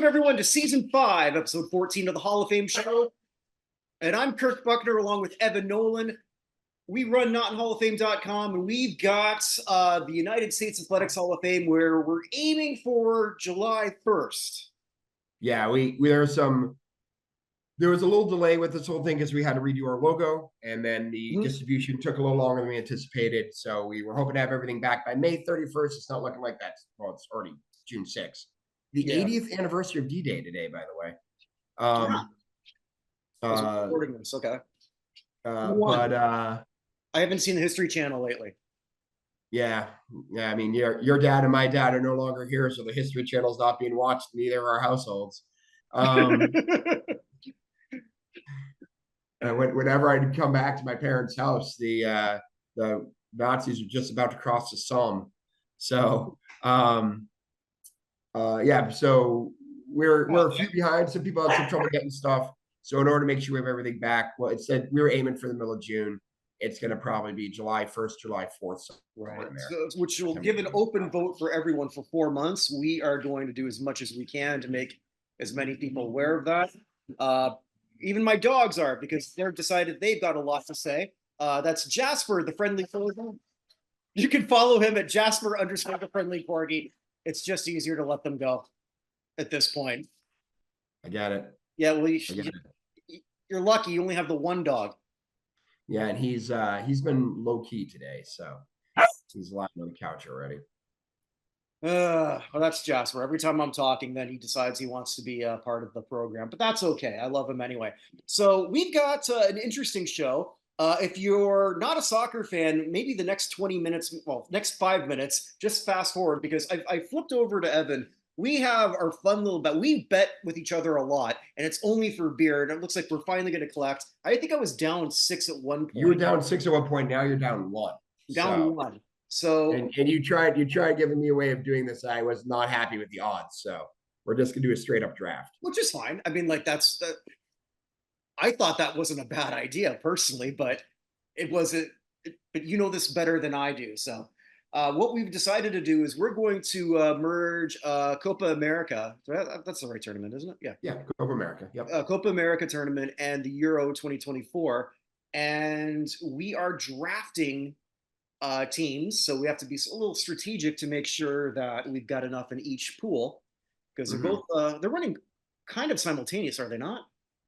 everyone, to season 5, episode 14 of the Hall of Fame show. And I'm Kirk Buchner along with Evan Nolan. We run notinhalloffame.com, and we've got the United States Athletics Hall of Fame where we're aiming for July 1st. Yeah, there was a little delay with this whole thing because we had to redo our logo, and then the distribution took a little longer than we anticipated. So we were hoping to have everything back by May 31st. It's not looking like that. Well, it's already June 6th. The 80th anniversary of D-Day today, by the way. Recording this, okay. I haven't seen the History Channel lately. Yeah. I mean, your dad and my dad are no longer here, so the History Channel is not being watched in either of our households. Whenever I'd come back to my parents' house, the Nazis were just about to cross the Somme. So, so we're a few behind. Some people had some trouble getting stuff. So in order to make sure we have everything back, well, it said we were aiming for the middle of June. It's going to probably be July 1st, July 4th. Right. So, which will give an open vote for everyone for 4 months. We are going to do as much as we can to make as many people aware of that. Even my dogs are, because they're decided they've got a lot to say. That's Jasper, the friendly corgi. You can follow him at Jasper_ the friendly corgi. It's just easier to let them go at this point. I got it. Yeah, well, you're lucky. You only have the one dog. Yeah, and he's been low key today, so he's lying on the couch already. Well, that's Jasper. Every time I'm talking, then he decides he wants to be a part of the program, but that's okay. I love him anyway. So we've got an interesting show. If you're not a soccer fan, maybe the next 20 minutes, well, next 5 minutes, just fast forward, because I flipped over to Evan. We have our fun little bet. We bet with each other a lot, and it's only for beer. And it looks like we're finally going to collect. I think I was down 6 at one point. You were down 6 at one point. Now you're down 1. Down 1. So and you tried giving me a way of doing this. I was not happy with the odds. So we're just gonna do a straight up draft, which is fine. I mean, like I thought that wasn't a bad idea personally, but it wasn't. But you know this better than I do. So what we've decided to do is we're going to merge Copa America. That's the right tournament, isn't it? Yeah, Copa America. Yep. Copa America tournament and the Euro 2024, and we are drafting teams. So we have to be a little strategic to make sure that we've got enough in each pool, because they're both they're running kind of simultaneous, are they not?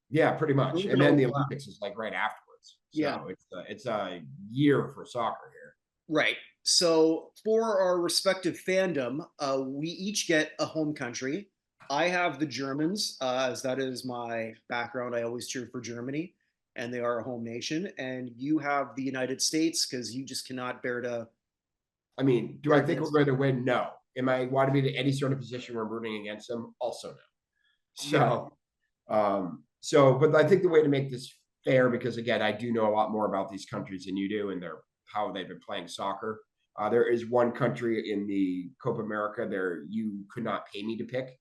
Yeah, pretty much. And then the Olympics is like right afterwards. So yeah, it's a year for soccer here. Right. So for our respective fandom, we each get a home country. I have the Germans, as that is my background. I always cheer for Germany, and they are a home nation. And you have the United States, because you just cannot bear to. I mean, do I think we're going to win? No. Am I want to be in any sort of position where I'm rooting against them? Also no. So, but I think the way to make this fair, because again, I do know a lot more about these countries than you do, and how they've been playing soccer. There is one country in the Copa America there you could not pay me to pick,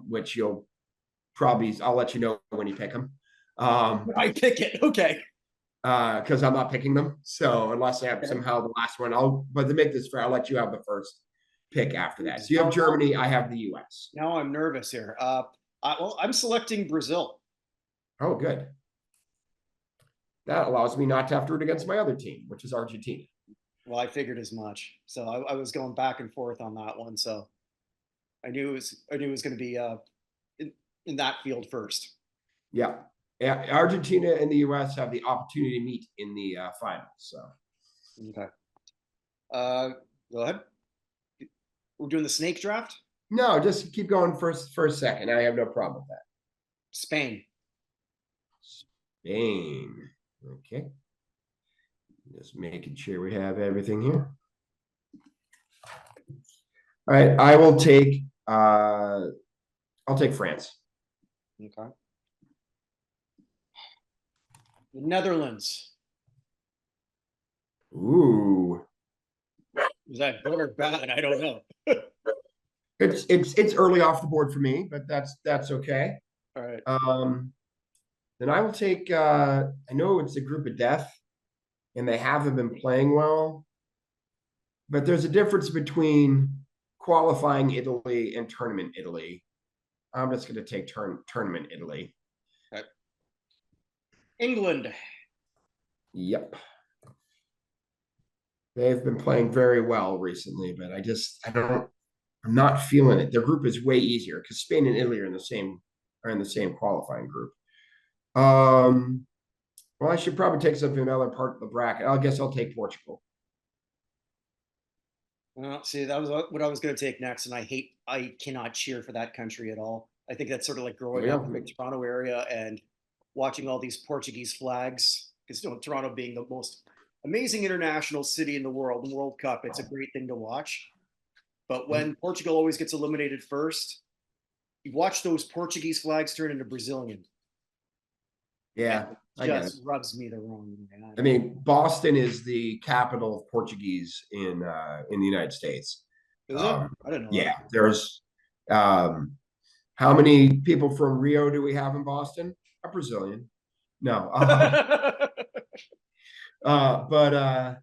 which I'll let you know when you pick them. I pick it, okay. Because I'm not picking them. So unless I have somehow the last one, but to make this fair, I'll let you have the first pick after that. So you have Germany, I have the US. Now I'm nervous here. Well, I'm selecting Brazil. Oh, good. That allows me not to have to root against my other team, which is Argentina. Well, I figured as much. So I was going back and forth on that one. So I knew it was going to be in that field first. Yeah. Argentina and the US have the opportunity to meet in the finals. So okay. Go ahead. We're doing the snake draft? No, just keep going for a second. I have no problem with that. Spain. Okay. Just making sure we have everything here. All right, I will take I'll take France. Okay. The Netherlands. Ooh. Is that good or bad? I don't know. It's early off the board for me, but that's okay. All right. Then I will take I know it's a group of death, and they haven't been playing well, but there's a difference between qualifying Italy and tournament Italy. I'm just going to take tournament Italy. Okay. England. Yep. They've been playing very well recently, but I'm not feeling it. Their group is way easier because Spain and Italy are in the same qualifying group. Well, I should probably take something from another part of the bracket. I guess I'll take Portugal. Well, see, that was what I was going to take next, and I cannot cheer for that country at all. I think that's sort of like growing up in the Toronto area and watching all these Portuguese flags. Because Toronto being the most amazing international city in the World Cup, it's a great thing to watch. But when Portugal always gets eliminated first, you watch those Portuguese flags turn into Brazilian. Yeah, it just rubs me the wrong way. I mean, Boston is the capital of Portuguese in the United States. Is it? I didn't know yeah, that. There's how many people from Rio do we have in Boston? A Brazilian. No. But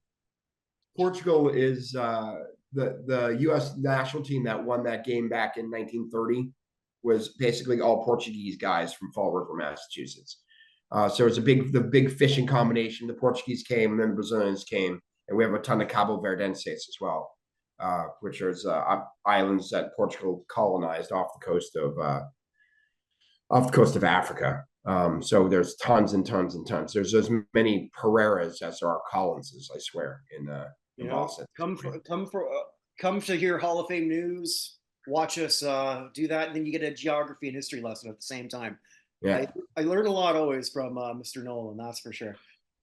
Portugal is the U.S. national team that won that game back in 1930 was basically all Portuguese guys from Fall River, Massachusetts. So it's the big fishing combination. The Portuguese came, and then the Brazilians came, and we have a ton of Cabo Verdenses as well, which is islands that Portugal colonized off the coast of Africa. So there's tons and tons and tons. There's as many Pereiras as there are Collinses, I swear, in Boston. Come to hear Hall of Fame news. Watch us do that, and then you get a geography and history lesson at the same time. Yeah, I learn a lot always from Mr. Nolan, that's for sure.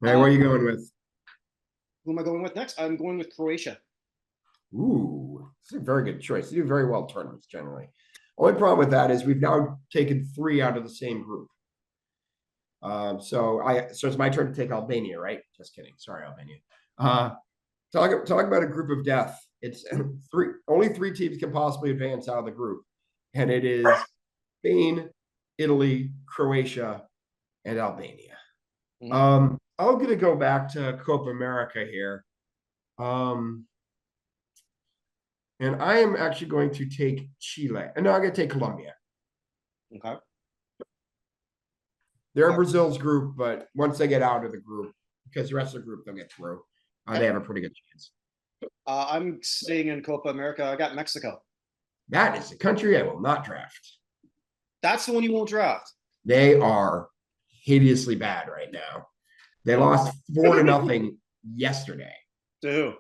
Hey, what are you going with? Who am I going with next? I'm going with Croatia. Ooh, it's a very good choice. They do very well tournaments generally. Only problem with that is we've now taken 3 out of the same group. So it's my turn to take Albania, right? Just kidding. Sorry, Albania. Talk about a group of death. It's only 3 teams can possibly advance out of the group, and it is Spain, Italy, Croatia, and Albania. I'm gonna go back to Copa America here. And I am actually going to take Chile. And no, I'm going to take Colombia. Okay. They're Brazil's group, but once they get out of the group, because the rest of the group they'll get through, they have a pretty good chance. I'm staying in Copa America. I got Mexico. That is the country I will not draft. That's the one you won't draft. They are hideously bad right now. They lost 4-0 yesterday. To who?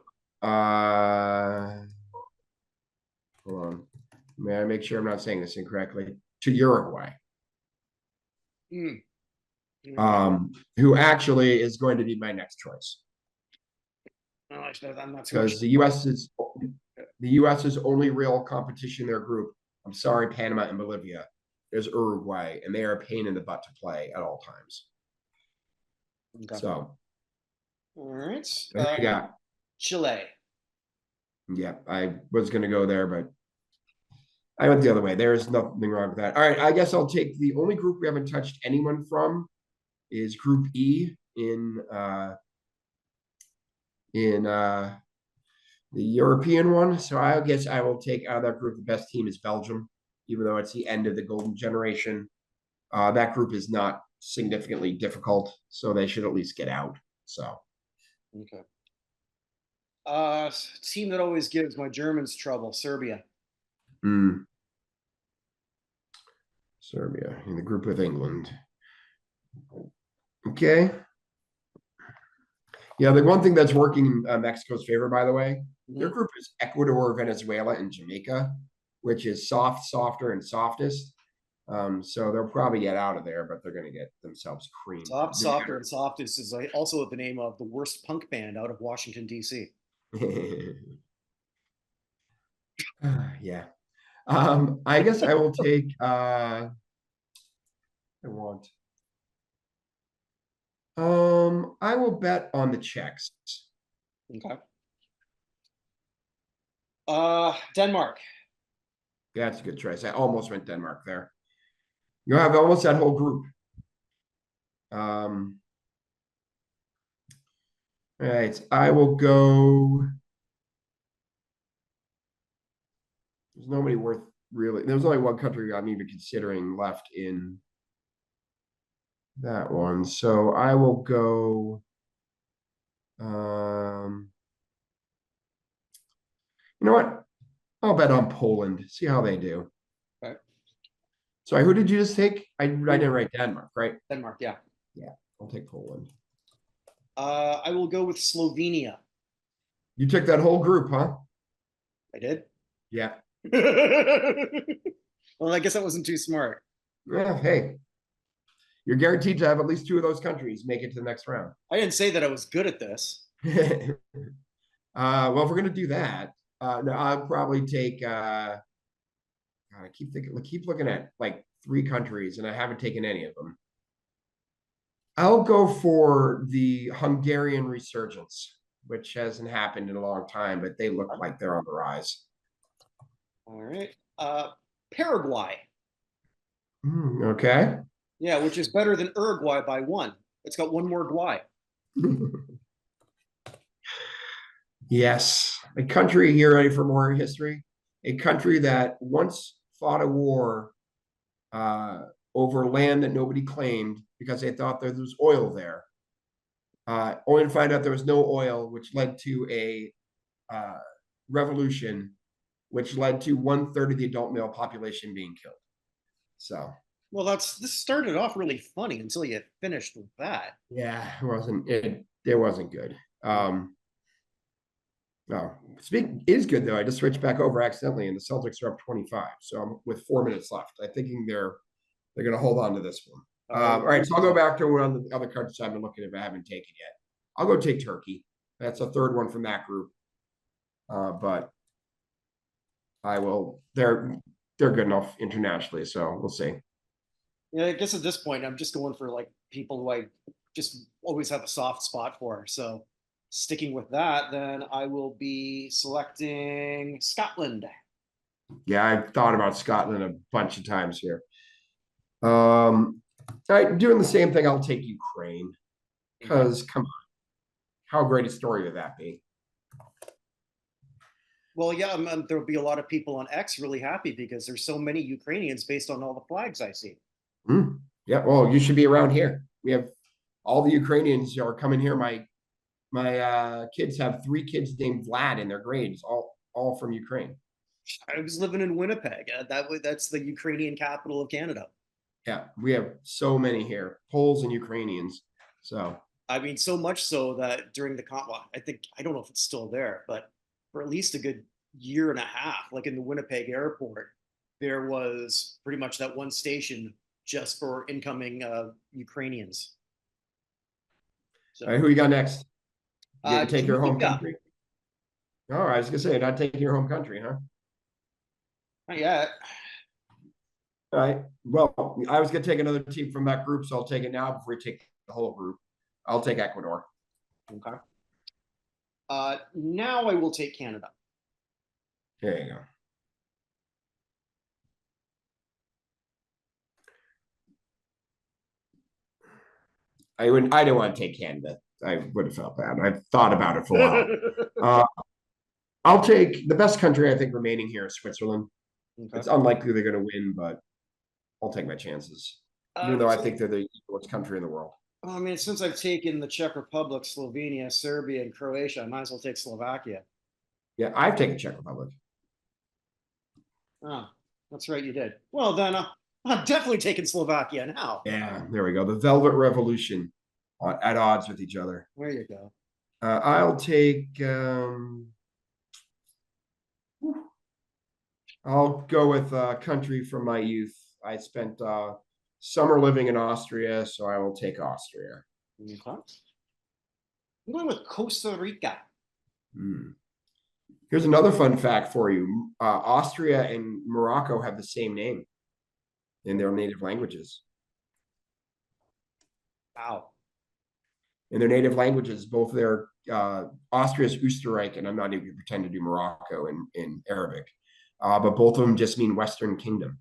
Hold on. May I make sure I'm not saying this incorrectly? To Uruguay. Who actually is going to be my next choice. Because the U.S.'s only real competition in their group, I'm sorry, Panama and Bolivia, is Uruguay, and they are a pain in the butt to play at all times. Okay. So, all right. What you got? Chile. Yeah, I was going to go there, but I went the other way. There's nothing wrong with that. All right, I guess I'll take the only group we haven't touched anyone from is Group E in the European one. So I guess I will take out of that group. The best team is Belgium, even though it's the end of the golden generation. That group is not significantly difficult, so they should at least get out. So, okay. Team that always gives my Germans trouble, Serbia. Serbia in the group with England. Okay. Yeah, the one thing that's working in Mexico's favor, by the way, their group is Ecuador, Venezuela, and Jamaica, which is softer, and softest. So they'll probably get out of there, but they're going to get themselves creamed. Softer, and softest is also the name of the worst punk band out of Washington, D.C. Yeah. I guess I will take I will bet on the Czechs. Okay. Denmark. Yeah, that's a good choice. I almost went Denmark there. You have almost that whole group. All right, I will go. There's nobody worth really, there's only one country I'm even considering left in that one. So I will go. You know what? I'll bet on Poland. See how they do. Okay. Sorry, who did you just take? I didn't write Denmark, right? Denmark, yeah. Yeah, I'll take Poland. I will go with Slovenia. You took that whole group, huh? I did. Yeah. Well, I guess that wasn't too smart. Yeah. Hey, you're guaranteed to have at least two of those countries make it to the next round. I didn't say that I was good at this. Well, if we're gonna do that, no, I'll probably take. God, I keep looking at like three countries, and I haven't taken any of them. I'll go for the Hungarian resurgence, which hasn't happened in a long time, but they look like they're on the rise. All right. Paraguay. Okay. Yeah, which is better than Uruguay by one. It's got one more Guay. Yes. A country here, ready for more history? A country that once fought a war over land that nobody claimed because they thought there was oil there. Only to find out there was no oil, which led to a revolution, which led to 1/3 of the adult male population being killed. So, well, this started off really funny until you finished with that. yeah, it wasn't good. No, it is good though. I just switched back over accidentally, and the Celtics are up 25. So I'm with 4 minutes left. I'm thinking they're going to hold on to this one. All right, so I'll go back to one of the other countries I've been looking at, but I haven't taken yet. I'll go take Turkey. That's a third one from that group. But I will. They're good enough internationally, so we'll see. Yeah, I guess at this point, I'm just going for like people who I just always have a soft spot for. So sticking with that, then I will be selecting Scotland. Yeah, I've thought about Scotland a bunch of times here. All right, doing the same thing. I'll take Ukraine because come on, how great a story would that be? Well, yeah, there'll be a lot of people on X really happy because there's so many Ukrainians based on all the flags I see. Yeah, well, you should be around here. We have all the Ukrainians are coming here. My kids have 3 kids named Vlad in their grades, all from Ukraine. I was living in Winnipeg. That's the Ukrainian capital of Canada. Yeah, we have so many here, Poles and Ukrainians. So I mean, so much so that during the well, I don't know if it's still there, but for at least a good year and a half, like in the Winnipeg airport, there was pretty much that one station just for incoming Ukrainians. So, all right, who you got next? You take your home yeah. country? Oh, I was gonna say, not taking your home country, huh? Not yet. All right. Well, I was gonna take another team from that group, so I'll take it now before we take the whole group. I'll take Ecuador. Okay. Now I will take Canada. There you go. I didn't want to take Canada. I would have felt bad. I've thought about it for a while. I'll take the best country I think remaining here is Switzerland. Okay. It's unlikely they're going to win, but I'll take my chances, even though I think they're the worst country in the world. I mean, since I've taken the Czech Republic, Slovenia, Serbia, and Croatia, I might as well take Slovakia. Yeah, I've taken Czech Republic. Oh, that's right, you did. Well, then I'm definitely taking Slovakia now. Yeah, there we go. The Velvet Revolution at odds with each other. There you go. I'll take. I'll go with a country from my youth. I spent summer living in Austria, so I will take Austria. Okay. I'm going with Costa Rica. Here's another fun fact for you. Austria and Morocco have the same name in their native languages. Wow. In their native languages, both their Austria's Österreich, and I'm not even pretend to do Morocco in Arabic, but both of them just mean Western Kingdom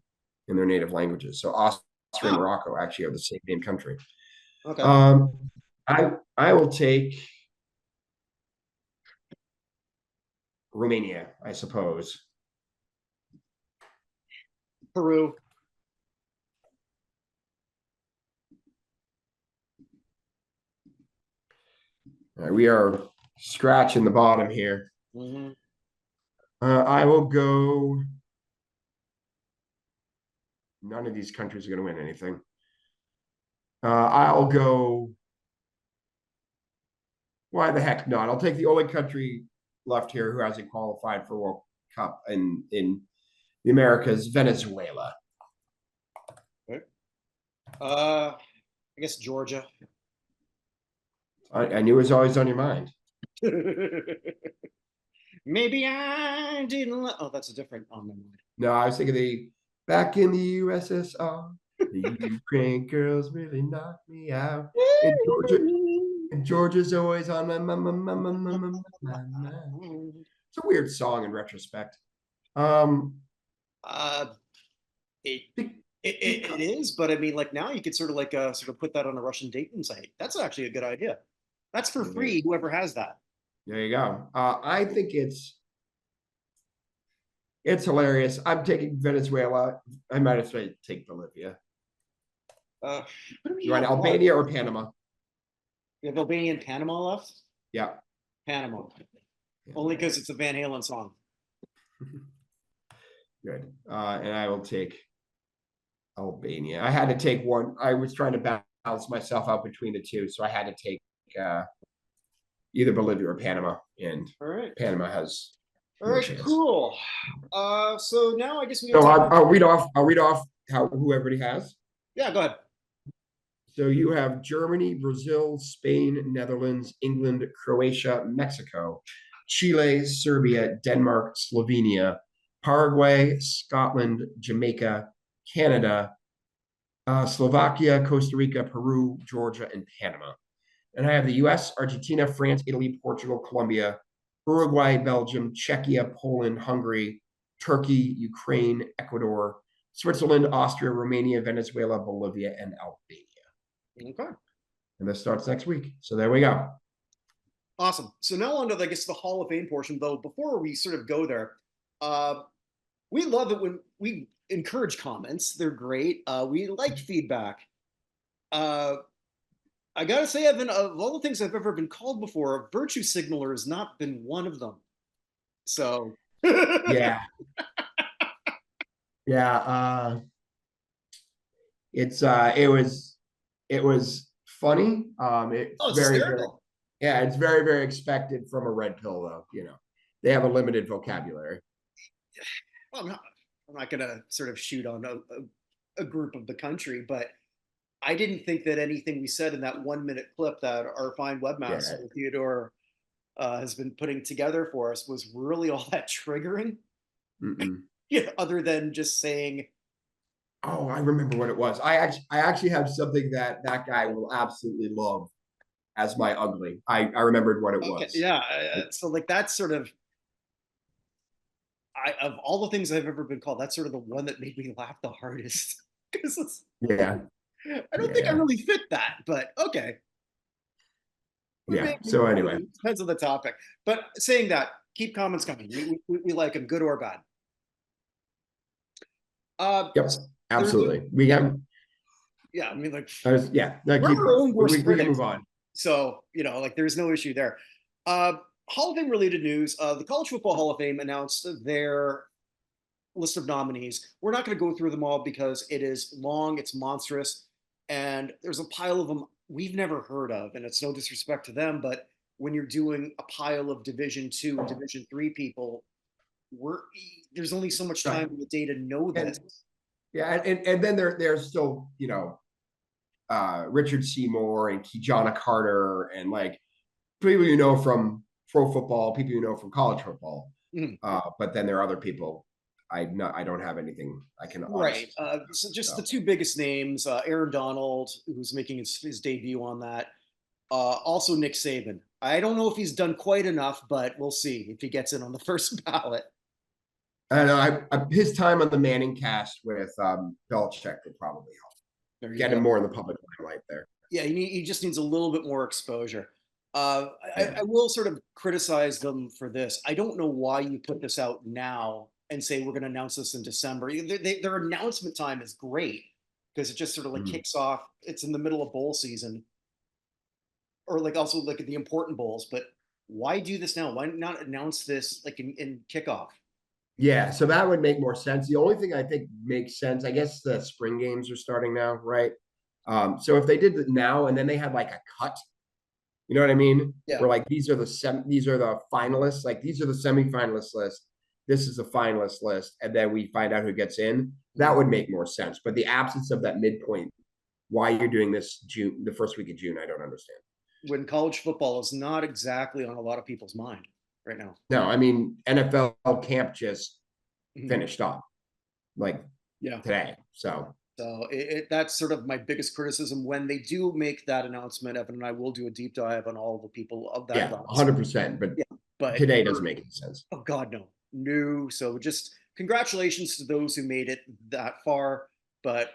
in their native languages. So Austria and Morocco actually are the same name country. Okay. I will take Romania, I suppose. Peru. All right, we are scratching the bottom here. Mm-hmm. I will go. None of these countries are going to win anything. I'll go. Why the heck not? I'll take the only country left here who hasn't qualified for World Cup in the Americas, Venezuela. Okay. I guess Georgia. I knew it was always on your mind. Maybe I didn't. Oh, that's a different on my mind. No, I was thinking back in the USSR, the Ukraine girls really knocked me out. And Georgia's always on my mind. It's a weird song in retrospect. It is, but I mean, like now you could sort of sort of put that on a Russian dating site. That's actually a good idea. That's for free. Whoever has that. There you go. I think it's hilarious. I'm taking Venezuela. I might as well take Bolivia. You want Albania or Panama? You have Albania and Panama left? Yeah. Panama. Only because it's a Van Halen song. Good. And I will take Albania. I had to take one. I was trying to balance myself out between the two, so I had to take either Bolivia or Panama, and all right. Panama has all right, chance. Cool. So now I guess we. So I'll read off. Who everybody has. Yeah, go ahead. So you have Germany, Brazil, Spain, Netherlands, England, Croatia, Mexico, Chile, Serbia, Denmark, Slovenia, Paraguay, Scotland, Jamaica, Canada, Slovakia, Costa Rica, Peru, Georgia, and Panama. And I have the US, Argentina, France, Italy, Portugal, Colombia, Uruguay, Belgium, Czechia, Poland, Hungary, Turkey, Ukraine, Ecuador, Switzerland, Austria, Romania, Venezuela, Bolivia, and Albania. Okay. And this starts next week. So there we go. Awesome. So now on to, I guess, the Hall of Fame portion, though. Before we sort of go there, we love it when we encourage comments. They're great. We like feedback. I gotta say, of all the things I've ever been called before, a virtue signaler has not been one of them. So yeah. It was funny. It's it's very, very expected from a red pill, though. You know, they have a limited vocabulary. Well, I'm not gonna sort of shoot on a group of the country, but I didn't think that anything we said in that 1 minute clip that our fine webmaster Theodore has been putting together for us was really all that triggering. Yeah, other than just saying, oh, I remember what it was. I actually have something that guy will absolutely love as my ugly. I remembered what it was. Yeah. So like that's sort of, of all the things I've ever been called, that's sort of the one that made me laugh the hardest. I don't think I really fit that, but okay. Yeah. So anyway, depends on the topic. But saying that, keep comments coming. We like them, good or bad. Yep. Absolutely. We have. Yeah, I mean, like. We can move on. So like, there's no issue there. Hall of Fame related news. The College Football Hall of Fame announced their list of nominees. We're not going to go through them all because it is long, it's monstrous, and there's a pile of them we've never heard of. And it's no disrespect to them, but when you're doing a pile of Division II and Division III people, there's only so much time in the day to know this. And then there's still Richard Seymour and Kijana Carter and like people you know from pro football, people you know from college football. But then there are other people. I don't have anything I can. Right. So just the two biggest names: Aaron Donald, who's making his debut on that. Also Nick Saban. I don't know if he's done quite enough, but we'll see if he gets in on the first ballot. I know his time on the Manning cast with Belichick would probably help. Get him more in the public limelight there. Yeah, he just needs a little bit more exposure. I will sort of criticize them for this. I don't know why you put this out now and say we're going to announce this in December. Their announcement time is great because it just sort of like kicks off. It's in the middle of bowl season, or like also like the important bowls. But why do this now? Why not announce this like in kickoff? Yeah, so that would make more sense. The only thing I think makes sense, I guess the spring games are starting now, right? So if they did it now and then they had like a cut, you know what I mean? Yeah. Where like these are the finalists, like these are the semifinalist list. This is the finalist list, and then we find out who gets in. That would make more sense. But the absence of that midpoint, why you're doing this June, the first week of June, I don't understand. When college football is not exactly on a lot of people's mind right now. No, I mean NFL camp just Mhm. finished up like Yeah. today. So So that's sort of my biggest criticism when they do make that announcement. Evan and I will do a deep dive on all the people of that yeah, class. 100%. But Yeah, but today doesn't make any sense. oh God, no, no. So just congratulations to those who made it that far. But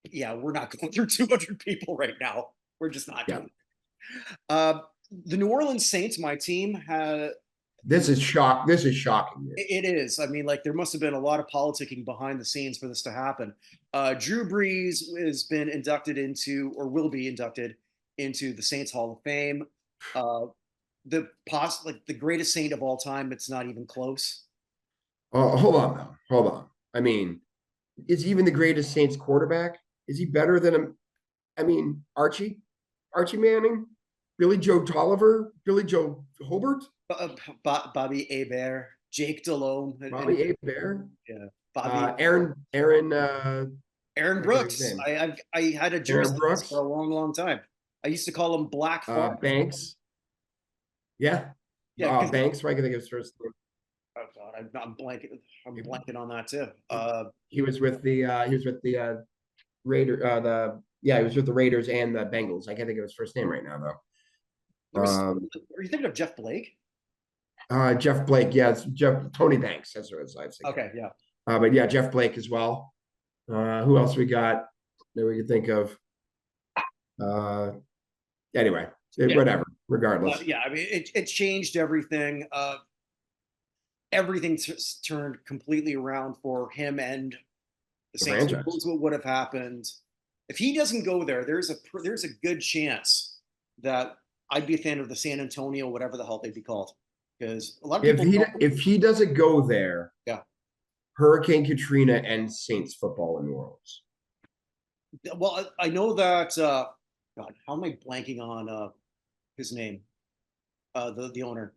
yeah, we're not going through 200 people right now. We're just not Yeah. doing it. Uh, the New Orleans Saints, my team, had This is shock. This is shocking. it is. I mean, like there must have been a lot of politicking behind the scenes for this to happen. Drew Brees has been inducted into, or will be inducted into, the Saints Hall of Fame. Uh, like the greatest Saint of all time. It's not even close. Oh, hold on though. Hold on. I mean, is he even the greatest Saints quarterback? Is he better than him? I mean, Archie Manning, Billy Joe Tolliver, Billy Joe Hobart, Bobby Hebert, Jake Delhomme, Bobby A. Bear, yeah, Bobby Aaron I can't think of his Brooks. name. I had a Aaron jersey for Brooks, a long, long time. I used to call him Black Fart. Banks. Yeah. Yeah, because Banks, I can think of his first name. oh God, I'm blanking. I'm blanking on that too. He was with the Raider he was with the Raiders and the Bengals. I can't think of his first name right now There though. was. Are you thinking of Jeff Blake? Jeff Blake, yeah, it's Tony Banks. That's what I was thinking. Okay, yeah. But yeah, Jeff Blake as well. Who else we got that we could think of? Anyway, Yeah. whatever. Regardless, Yeah. I mean, it changed everything. Everything turned completely around for him and the the Saints. Who franchise. knows what would have happened if he doesn't go there? There's a good chance that I'd be a fan of the San Antonio, whatever the hell they'd be called, because a lot of people. If he doesn't go there, Yeah. Hurricane Katrina ends Saints football in New Orleans. Well, I know that. God, how am I blanking on his name? The owner.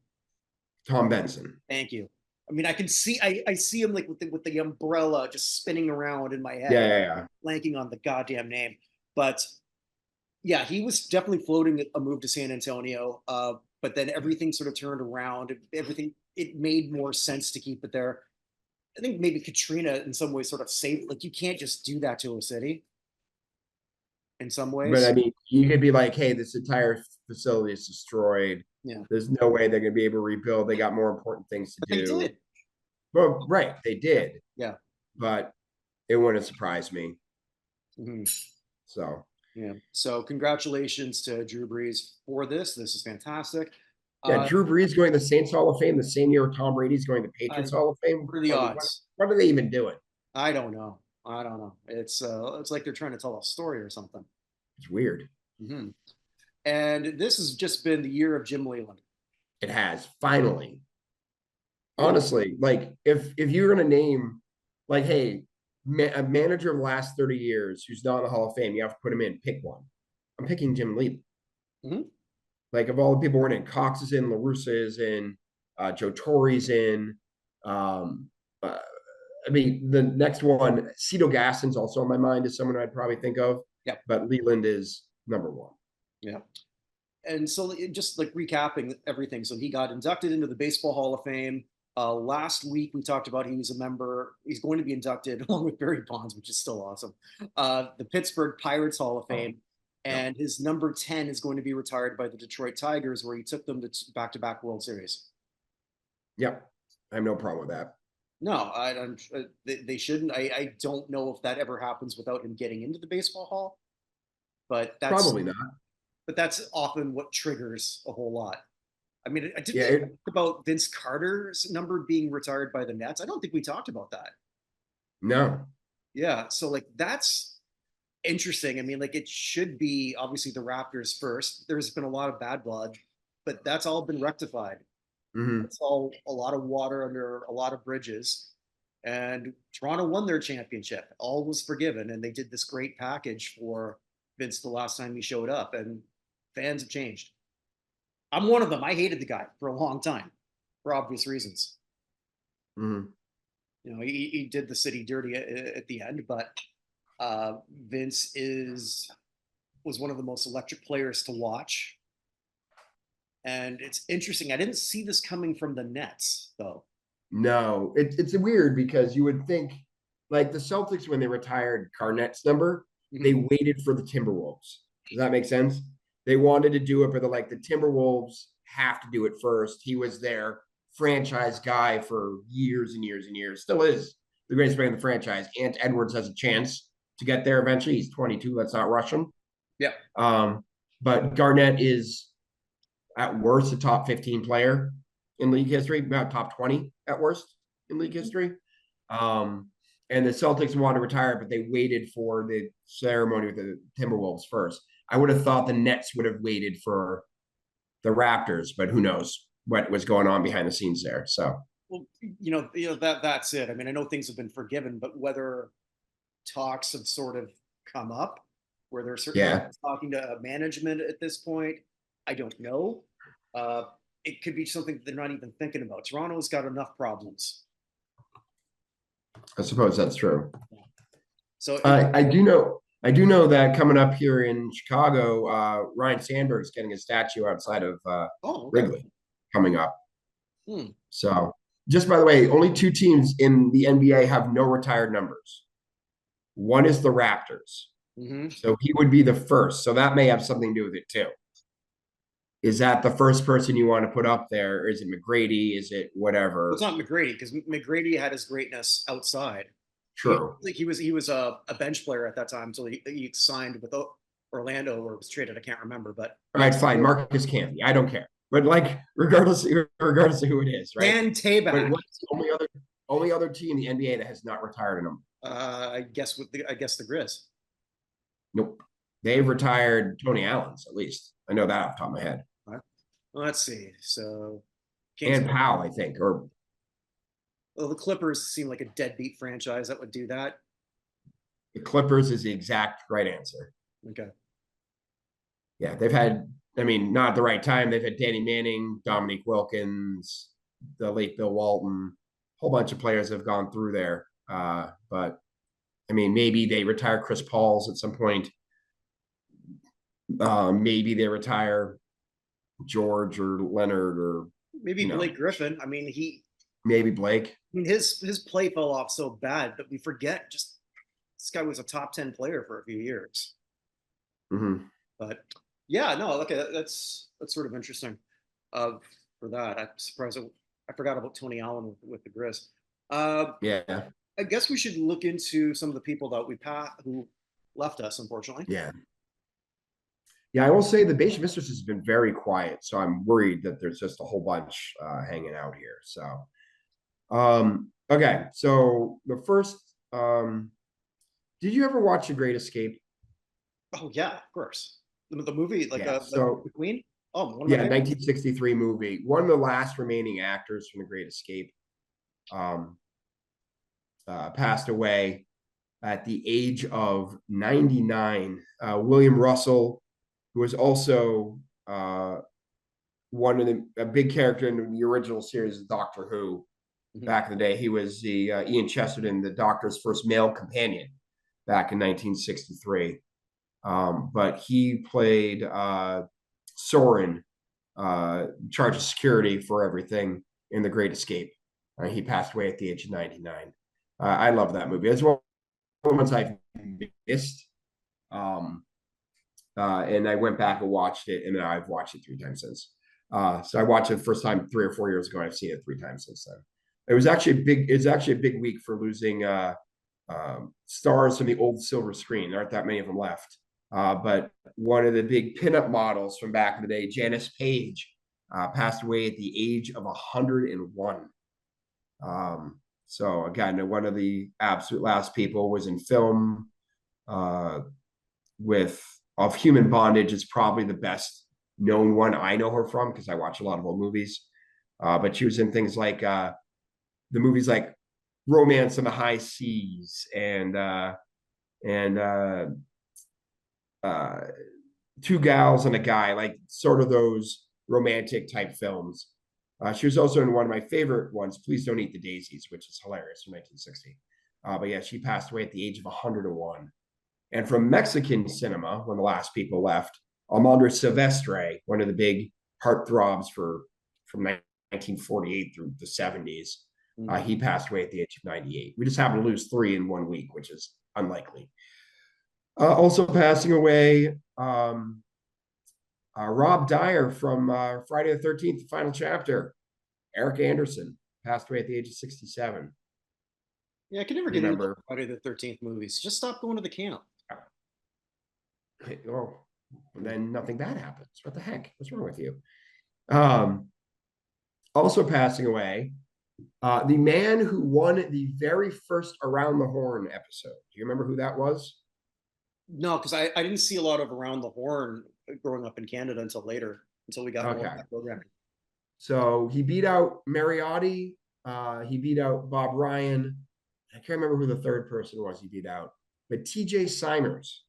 Tom Benson. Thank you. I mean, I can see I see him like with the umbrella just spinning around in my head. Yeah. Blanking on the goddamn name, but yeah, he was definitely floating a move to San Antonio. But then everything sort of turned around. Everything it made more sense to keep it there. I think maybe Katrina in some ways sort of saved. Like you can't just do that to a city. In some But I ways, mean, you could be like, hey, this entire facility is destroyed. yeah. There's no way they're going to be able to rebuild. They got more important things to But they do. did. Well, right, they did. Yeah. But it wouldn't surprise me. Mm-hmm. So yeah. So congratulations to Drew Brees for this. This is fantastic. yeah, Drew Brees going to the Saints Hall of Fame the same year Tom Brady's going to Patriots Hall of Fame. What are the odds? What are they even doing? I don't know. I don't know. It's like they're trying to tell a story or something. It's weird. Mm-hmm. And this has just been the year of Jim Leyland. It has finally. Honestly, like if you're gonna name, like, hey, a manager of the last 30 years who's not in the Hall of Fame, you have to put him in. Pick one. I'm picking Jim Leyland. Mm-hmm. Like of all the people we're in, Cox is in, La Russa is in, Joe Torre's in. I mean, the next one, Cito Gaston's also on my mind as someone I'd probably think of. Yeah. But Leyland is number one. Yeah. And so just like recapping everything. So he got inducted into the Baseball Hall of Fame. Last week we talked about he was a member. He's going to be inducted along with Barry Bonds, which is still awesome. The Pittsburgh Pirates Hall of Fame. And his number 10 is going to be retired by the Detroit Tigers, where he took them to back-to-back World Series. Yep. I have no problem with that. No, they shouldn't. I don't know if that ever happens without him getting into the baseball hall, but that's probably not. But that's often what triggers a whole lot. I mean, did Yeah, we talk about Vince Carter's number being retired by the Nets? I don't think we talked about that. no. Yeah, so like that's interesting. I mean, like it should be obviously the Raptors first. There's been a lot of bad blood, but that's all been rectified. Hmm. It's all a lot of water under a lot of bridges. And Toronto won their championship. All was forgiven, and they did this great package for Vince the last time he showed up. And fans have changed. I'm one of them. I hated the guy for a long time, for obvious reasons. Hmm. You know, he did the city dirty at the end, but Vince is was one of the most electric players to watch. And it's interesting. I didn't see this coming from the Nets, though. No, it's weird because you would think like the Celtics when they retired Garnett's number, they Mhm. waited for the Timberwolves. Does that make sense? They wanted to do it, but they're like the Timberwolves have to do it first. He was their franchise guy for years and years and years. Still is the greatest player in the franchise. Ant Edwards has a chance to get there eventually. He's 22. Let's not rush him. Yeah. Um, but Garnett is at worst a top 15 player in league history, about top 20 at worst in league history. Um, and the Celtics wanted to retire, but they waited for the ceremony with the Timberwolves first. I would have thought the Nets would have waited for the Raptors, but who knows what was going on behind the scenes there. So, Well, that's it. I mean, I know things have been forgiven, but whether talks have sort of come up where they're certainly yeah, talking to management at this point, I don't know. Uh, it could be something they're not even thinking about. Toronto's got enough problems. I suppose that's true. So I do know that coming up here in Chicago, Ryan Sandberg's getting a statue outside of oh, okay. Wrigley coming up. Hmm. So, just by the way, only two teams in the NBA have no retired numbers. One is the Raptors. Mm-hmm. So he would be the first. So that may have something to do with it too. Is that the first person you want to put up there? Is it McGrady? Is it Well, it's whatever? not McGrady because McGrady had his greatness outside. True. He was a bench player at that time until he signed with Orlando or was traded. I can't remember, but All right, fine. Marcus Camby. I don't care. But like, regardless of who it is, right? Dan But Tabak. what's the only other team in the NBA that has not retired a number? I guess the Grizz. Nope. They've retired Tony Allen's at least. I know that off the top of my head. Well, let's see. So Kings. And Powell, I think, or Well, the Clippers seem like a deadbeat franchise that would do that. the Clippers is the exact right answer. Okay. Yeah, they've had, I mean, not at the right time. They've had Danny Manning, Dominique Wilkins, the late Bill Walton, a whole bunch of players have gone through there. But I mean, maybe they retire Chris Paul's at some point. Maybe they retire George or Leonard or, Maybe you know, Blake Griffin. I mean, maybe Blake. his play fell off so bad that we forget just this guy was a top 10 player for a few years. Mm-hmm. But yeah, no, okay, that's sort of interesting. For that, I'm surprised I forgot about Tony Allen with the Grizz. Uh, Yeah. I guess we should look into some of the people that who left us, unfortunately. Yeah. Yeah, I will say the Base Mistress has been very quiet, so I'm worried that there's just a whole bunch hanging out here. So, okay, so the first, did you ever watch The Great Escape? Oh yeah, of course. The movie, like Yeah. the Queen. Oh, one of my Yeah, favorites. 1963 movie. One of the last remaining actors from The Great Escape, um, passed away at the age of 99. William Russell, who was also a big character in the original series of Doctor Who Mhm. back in the day. He was the Ian Chesterton, the Doctor's first male companion back in 1963. But he played Soren, charge of security for everything in The Great Escape. He passed away at the age of 99. I love that movie. It's one of the ones I've missed. And I went back and watched it, and I've watched it 3 times since. So I watched it the first time 3 or 4 years ago. I've seen it 3 times since then. It was actually a big. It's actually a big week for losing stars from the old silver screen. There aren't that many of them left. But one of the big pinup models from back in the day, Janice Page, passed away at the age of 101. So again, one of the absolute last people was in film with Of Human Bondage is probably the best known one I know her from because I watch a lot of old movies. But she was in things like the movies like Romance on the High Seas and Two Gals and a Guy, like sort of those romantic type films. She was also in one of my favorite ones, Please Don't Eat the Daisies, which is hilarious from 1960. But yeah, she passed away at the age of 101. And from Mexican cinema, when the last people left, Almandro Silvestre, one of the big heartthrobs from 1948 through the 70s, he passed away at the age of 98. We just happened to lose 3 in 1 week, which is unlikely. Also passing away, Rob Dyer from Friday the 13th, the final chapter. Eric Anderson passed away at the age of 67. Yeah, I can never get into Friday the 13th movies. Just stop going to the camp. Oh, then nothing bad happens. What the heck? What's wrong with you? Also passing away, the man who won the very first Around the Horn episode. Do you remember who that was? No, because I didn't see a lot of Around the Horn growing up in Canada until later, until we got more of that programming. So he beat out Mariotti. He beat out Bob Ryan. I can't remember who the third person was he beat out. But TJ Simers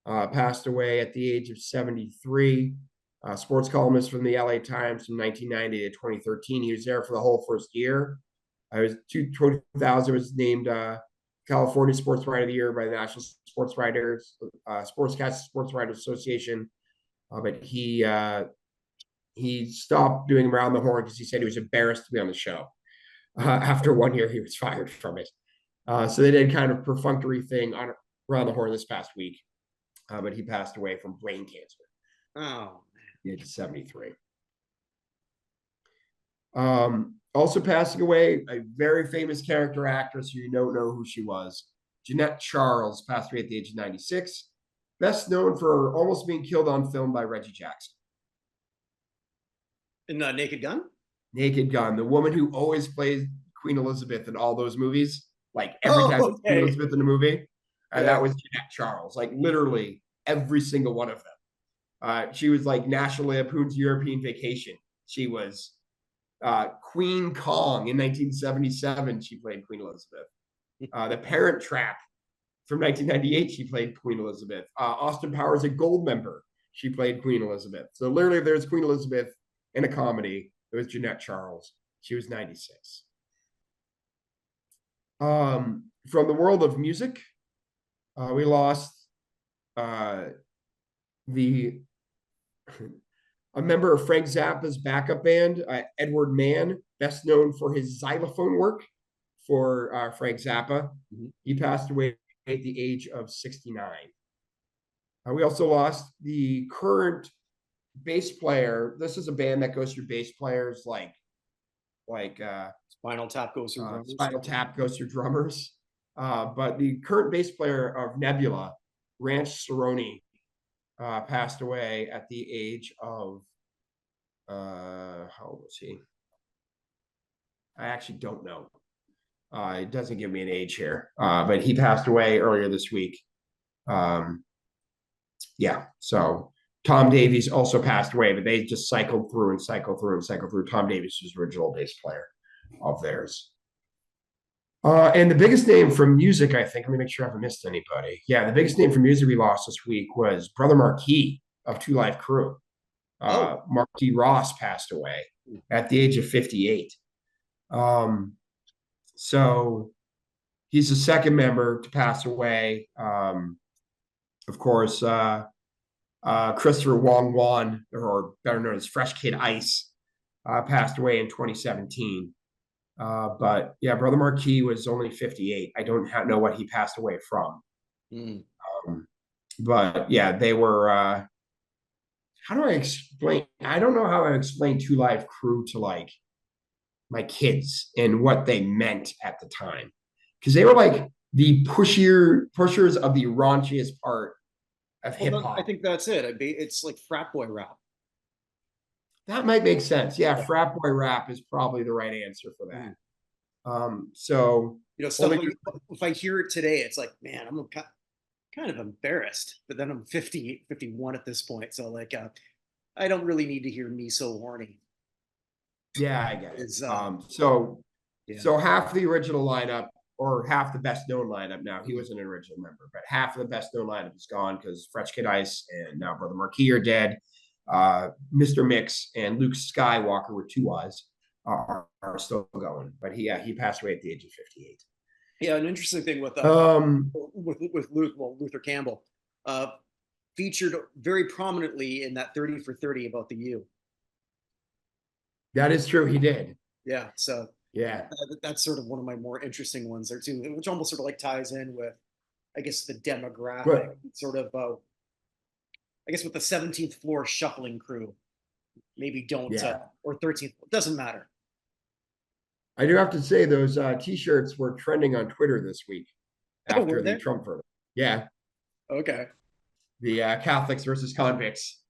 passed away at the age of 73. Sports columnist from the LA Times from 1990 to 2013. He was there for the whole first year. I was 2000 was named California Sports Writer of the Year by the National Sports Writers, Sportscast Sports Writers Association. But he stopped doing Around the Horn because he said he was embarrassed to be on the show. After 1 year, he was fired from it. So they did kind of perfunctory thing on Around the Horn this past week. But he passed away from brain cancer. Oh, at the age of 73. Also passing away, a very famous character actress, you don't know who she was. Jeanette Charles passed away at the age of 96. Best known for almost being killed on film by Reggie Jackson. In Naked Gun? Naked Gun, the woman who always plays Queen Elizabeth in all those movies. Like every time Queen Elizabeth in a movie. And that was Jeanette Charles. Like literally every single one of them. She was like National Lampoon's European Vacation. She was Queen Kong in 1977. She played Queen Elizabeth. The Parent Trap from 1998. She played Queen Elizabeth. Austin Powers, a Goldmember. She played Queen Elizabeth. So literally, if there's Queen Elizabeth in a comedy, it was Jeanette Charles. She was 96. From the world of music, we lost a member of Frank Zappa's backup band, Edward Mann, best known for his xylophone work for Frank Zappa. He passed away at the age of 69. We also lost the current bass player. This is a band that goes through bass players like Spinal Tap goes through drummers. Spinal Tap goes through drummers. But the current bass player of Nebula, Ranch Cerrone, passed away at the age of how old was he? I actually don't know. It doesn't give me an age here, but he passed away earlier this week. Yeah, so Tom Davies also passed away, but they just cycled through and cycled through and cycled through. Tom Davies was the original bass player of theirs. And the biggest name from music, I think, let me make sure I haven't missed anybody. Yeah, the biggest name from music we lost this week was Brother Marquis of Two Live Crew. Mark D. Ross passed away at the age of 58. So he's the second member to pass away. Of course, Christopher Wong Wan, or better known as Fresh Kid Ice, passed away in 2017. But yeah, Brother Marquis was only 58. I don't know what he passed away from. But yeah, they were, how do I explain? I don't know how I explain Two Live Crew to like my kids and what they meant at the time. Because they were like the pushers of the raunchiest part of hip hop. I think that's it. It's like frat boy rap. That might make sense. Yeah, frat boy rap is probably the right answer for that. So Stuff like if I hear it today, it's like, man, I'm kind of embarrassed. But then I'm 50, 51 at this point, so like, I don't really need to hear "Me So Horny." yeah, I get it. Is yeah. So half the original lineup, or half the best known lineup now, he was an original member, but half of the best known lineup is gone because Fresh Kid Ice and now Brother Marquis are dead. Mr. Mix and Luke Skywalker with two eyes are still going, but he passed away at the age of 58. Yeah, an interesting thing with Luke, well, Luther Campbell, featured very prominently in that 30 for 30 about the U. That is true. He did. Yeah. So yeah, that's sort of one of my more interesting ones there too, which almost sort of like ties in with, I guess, the demographic, but, sort of, I guess, with the 17th floor shuffling crew, maybe don't, or 13th, doesn't matter. I do have to say those T-shirts were trending on Twitter this week after the Trump verdict. Yeah. Okay. The Catholics versus convicts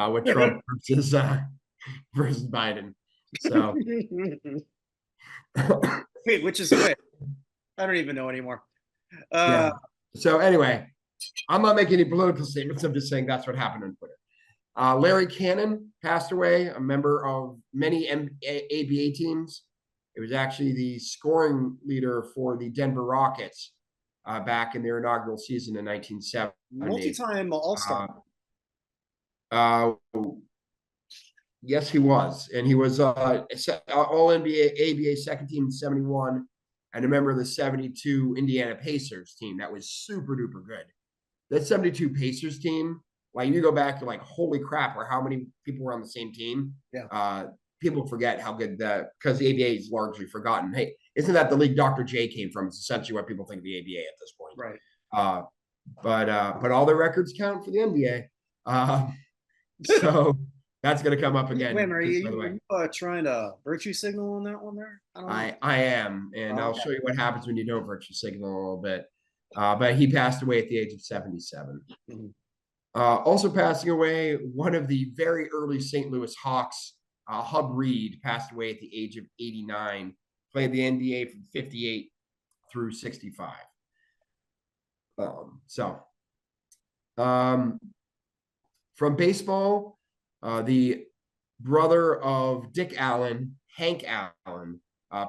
with Trump versus Biden. So wait, which is which? I don't even know anymore. Yeah. So anyway, I'm not making any political statements. I'm just saying that's what happened on Twitter. Larry Cannon passed away, a member of many ABA teams. It was actually the scoring leader for the Denver Rockets back in their inaugural season in 1970. Multi-time All-Star. Yes, he was. And he was All-NBA, ABA second team in 71, and a member of the 72 Indiana Pacers team that was super duper good. That 72 Pacers team, like you go back to like, holy crap, or how many people were on the same team. Yeah. People forget how good that, because the ABA is largely forgotten. Hey, isn't that the league Dr. J came from? It's essentially what people think of the ABA at this point. Right. But all their records count for the NBA. So that's going to come up again. Wait, are you trying to virtue signal on that one there? I am, and I'll show you what happens when you don't virtue signal a little bit. But he passed away at the age of 77. Mm-hmm. Also passing away, one of the very early St. Louis Hawks, Hub Reed, passed away at the age of 89. Played the NBA from 58 through 65. From baseball, the brother of Dick Allen, Hank Allen,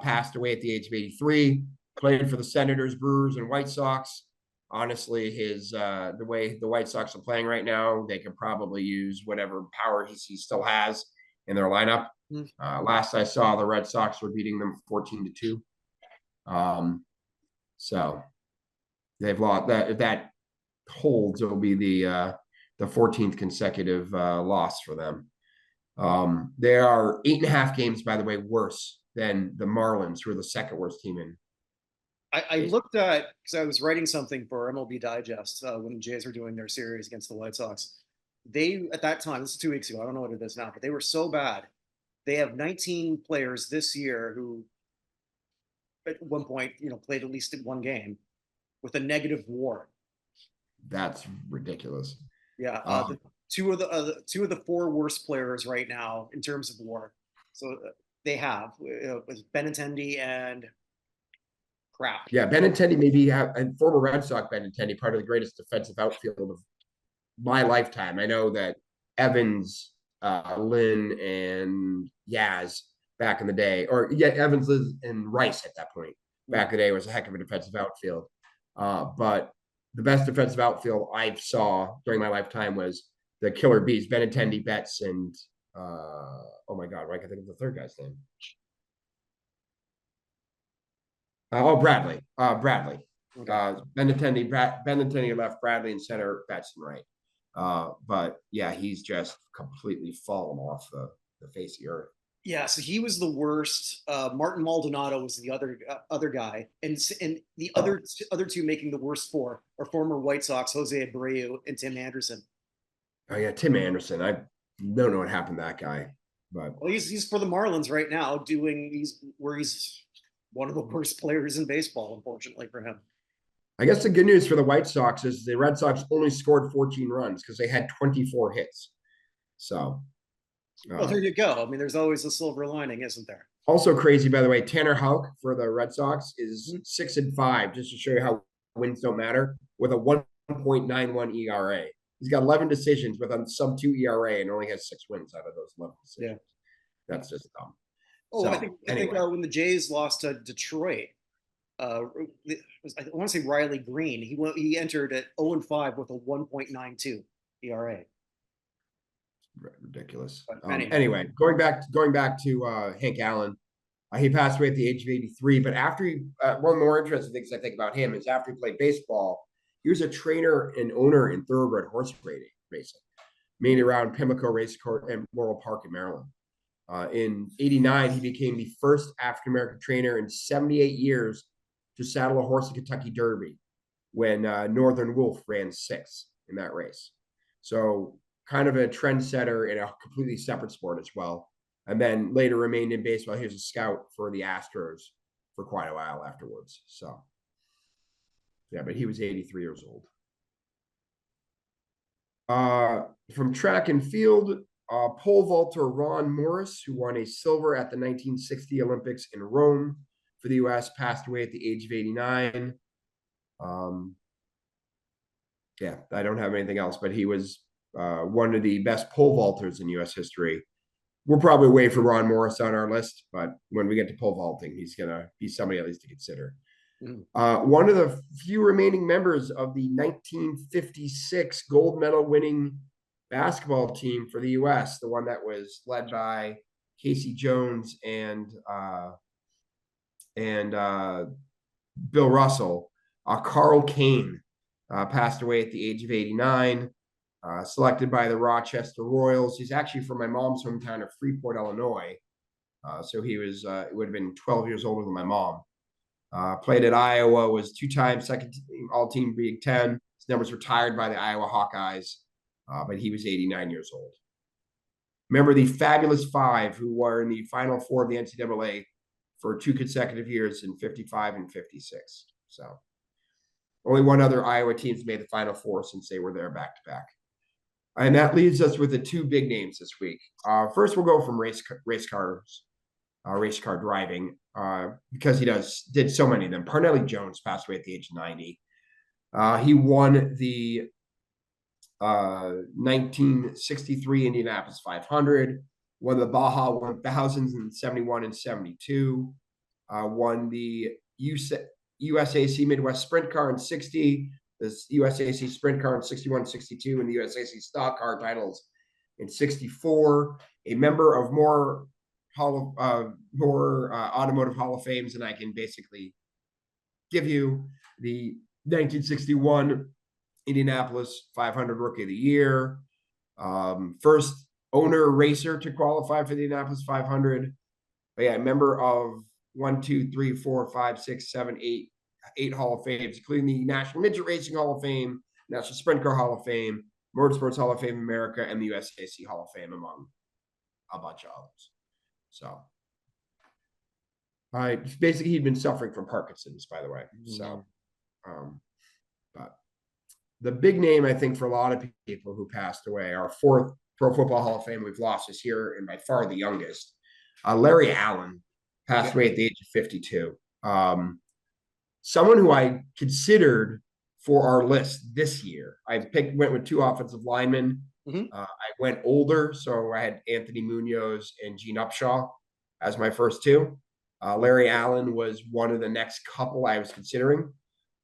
passed away at the age of 83. Played for the Senators, Brewers, and White Sox. Honestly, the way the White Sox are playing right now, they could probably use whatever power he still has in their lineup. Last I saw, the Red Sox were beating them 14-2. So they've lost that. If that holds, it'll be the 14th consecutive loss for them. They are 8.5 games, by the way, worse than the Marlins, who are the second worst team in. I looked at, because I was writing something for MLB Digest when the Jays were doing their series against the White Sox. They, at that time, this is 2 weeks ago, I don't know what it is now, but they were so bad. They have 19 players this year who, at one point, played at least one game with a negative WAR. That's ridiculous. Yeah, two of the four worst players right now in terms of WAR. So they have was Benintendi and crap. Yeah, Benintendi maybe and former Red Sox Benintendi, part of the greatest defensive outfield of my lifetime. I know that Evans, Lynn, and Yaz back in the day, or Evans, Liz, and Rice at that point back in the day was a heck of a defensive outfield. But the best defensive outfield I saw during my lifetime was the Killer Bees, Benintendi, Betts, and oh my God, I can think of the third guy's name. Bradley. Okay. Benintendi left, Bradley in center, Betts in right. But yeah, he's just completely fallen off the face of the earth. Yeah, so he was the worst. Martin Maldonado was the other guy, and the other two making the worst four are former White Sox Jose Abreu and Tim Anderson. Oh yeah, Tim Anderson. I don't know what happened to that guy, but well, he's for the Marlins right now, he's one of the worst players in baseball, unfortunately for him. I guess the good news for the White Sox is the Red Sox only scored 14 runs because they had 24 hits. So Well, there you go. I mean, there's always a silver lining, isn't there? Also crazy, by the way, Tanner Houck for the Red Sox is Mhm. 6-5, just to show you how wins don't matter, with a 1.91 ERA. He's got 11 decisions with a sub-2 ERA and only has 6 wins out of those 11 Yeah. decisions. That's just dumb. Oh, I So think anyway, when the Jays lost to Detroit, I want to say Riley Green. He entered at 0-5 with a 1.92 ERA. ridiculous. But anyhow, Anyway, going back to Hank Allen. He passed away at the age of 83. But after he, one of the more interesting things I think about him is after he played baseball, he was a trainer and owner in thoroughbred horse racing, mainly around Pimlico Race Course and Laurel Park in Maryland. In '89, he became the first African American trainer in 78 years to saddle a horse in Kentucky Derby when Northern Wolf ran 6th in that race. So kind of a trendsetter in a completely separate sport as well. And then later remained in baseball. He was a scout for the Astros for quite a while afterwards. So yeah, but he was 83 years old. From track and field, pole vaulter Ron Morris, who won a silver at the 1960 Olympics in Rome for the U.S., passed away at the age of 89. Yeah, I don't have anything else, but he was one of the best pole vaulters in U.S. history. We're probably way for Ron Morris on our list, but when we get to pole vaulting, he's gonna be somebody at least to consider. One of the few remaining members of the 1956 gold medal winning basketball team for the U.S., the one that was led by Casey Jones and Bill Russell, Carl Kane passed away at the age of 89. Selected by the Rochester Royals. He's actually from my mom's hometown of Freeport, Illinois. So he was, it would have been 12 years older than my mom. Played at Iowa, was 2-time second team, all-team Big Ten. His numbers retired by the Iowa Hawkeyes, but he was 89 years old. Remember the Fabulous Five, who were in the Final Four of the NCAA for 2 consecutive years in 55 and 56. So only one other Iowa team's made the Final Four since they were there back-to-back. And that leaves us with the 2 big names this week. First, we'll go from race car driving, because he did so many of them. Parnelli Jones passed away at the age of 90. He won the 1963 Indianapolis 500, won the Baja 1000s in 71 and 72, won the USAC Midwest Sprint Car in 60, the USAC Sprint Car in 61, 62, and the USAC Stock Car titles in 64. A member of more automotive Hall of Fames than I can basically give you. The 1961 Indianapolis 500 Rookie of the Year. First owner racer to qualify for the Indianapolis 500. But yeah, member of 1, 2, 3, 4, 5, 6, 7, 8 Hall of Fames, including the National Midget Racing Hall of Fame, National Sprint Car Hall of Fame, Motorsports Hall of Fame America, and the USAC Hall of Fame, among a bunch of others. So, basically, he'd been suffering from Parkinson's, by the way. So, but the big name, I think, for a lot of people who passed away, our 4th Pro Football Hall of Fame we've lost this year, and by far the youngest, Larry Allen, passed away at the age of 52. Someone who I considered for our list this year. I went with 2 offensive linemen. I went older, so I had Anthony Munoz and Gene Upshaw as my first 2. Larry Allen was one of the next couple I was considering.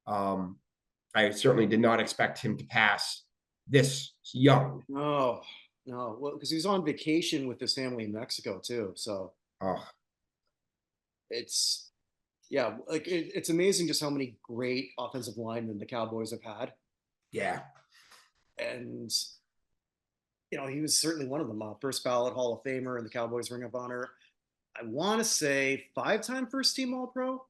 I certainly did not expect him to pass this young. No, well, because he was on vacation with his family in Mexico too. So it's, yeah, like it's amazing just how many great offensive linemen the Cowboys have had. Yeah. And he was certainly one of them. First ballot Hall of Famer in the Cowboys Ring of Honor. I want to say 5-time first team All Pro,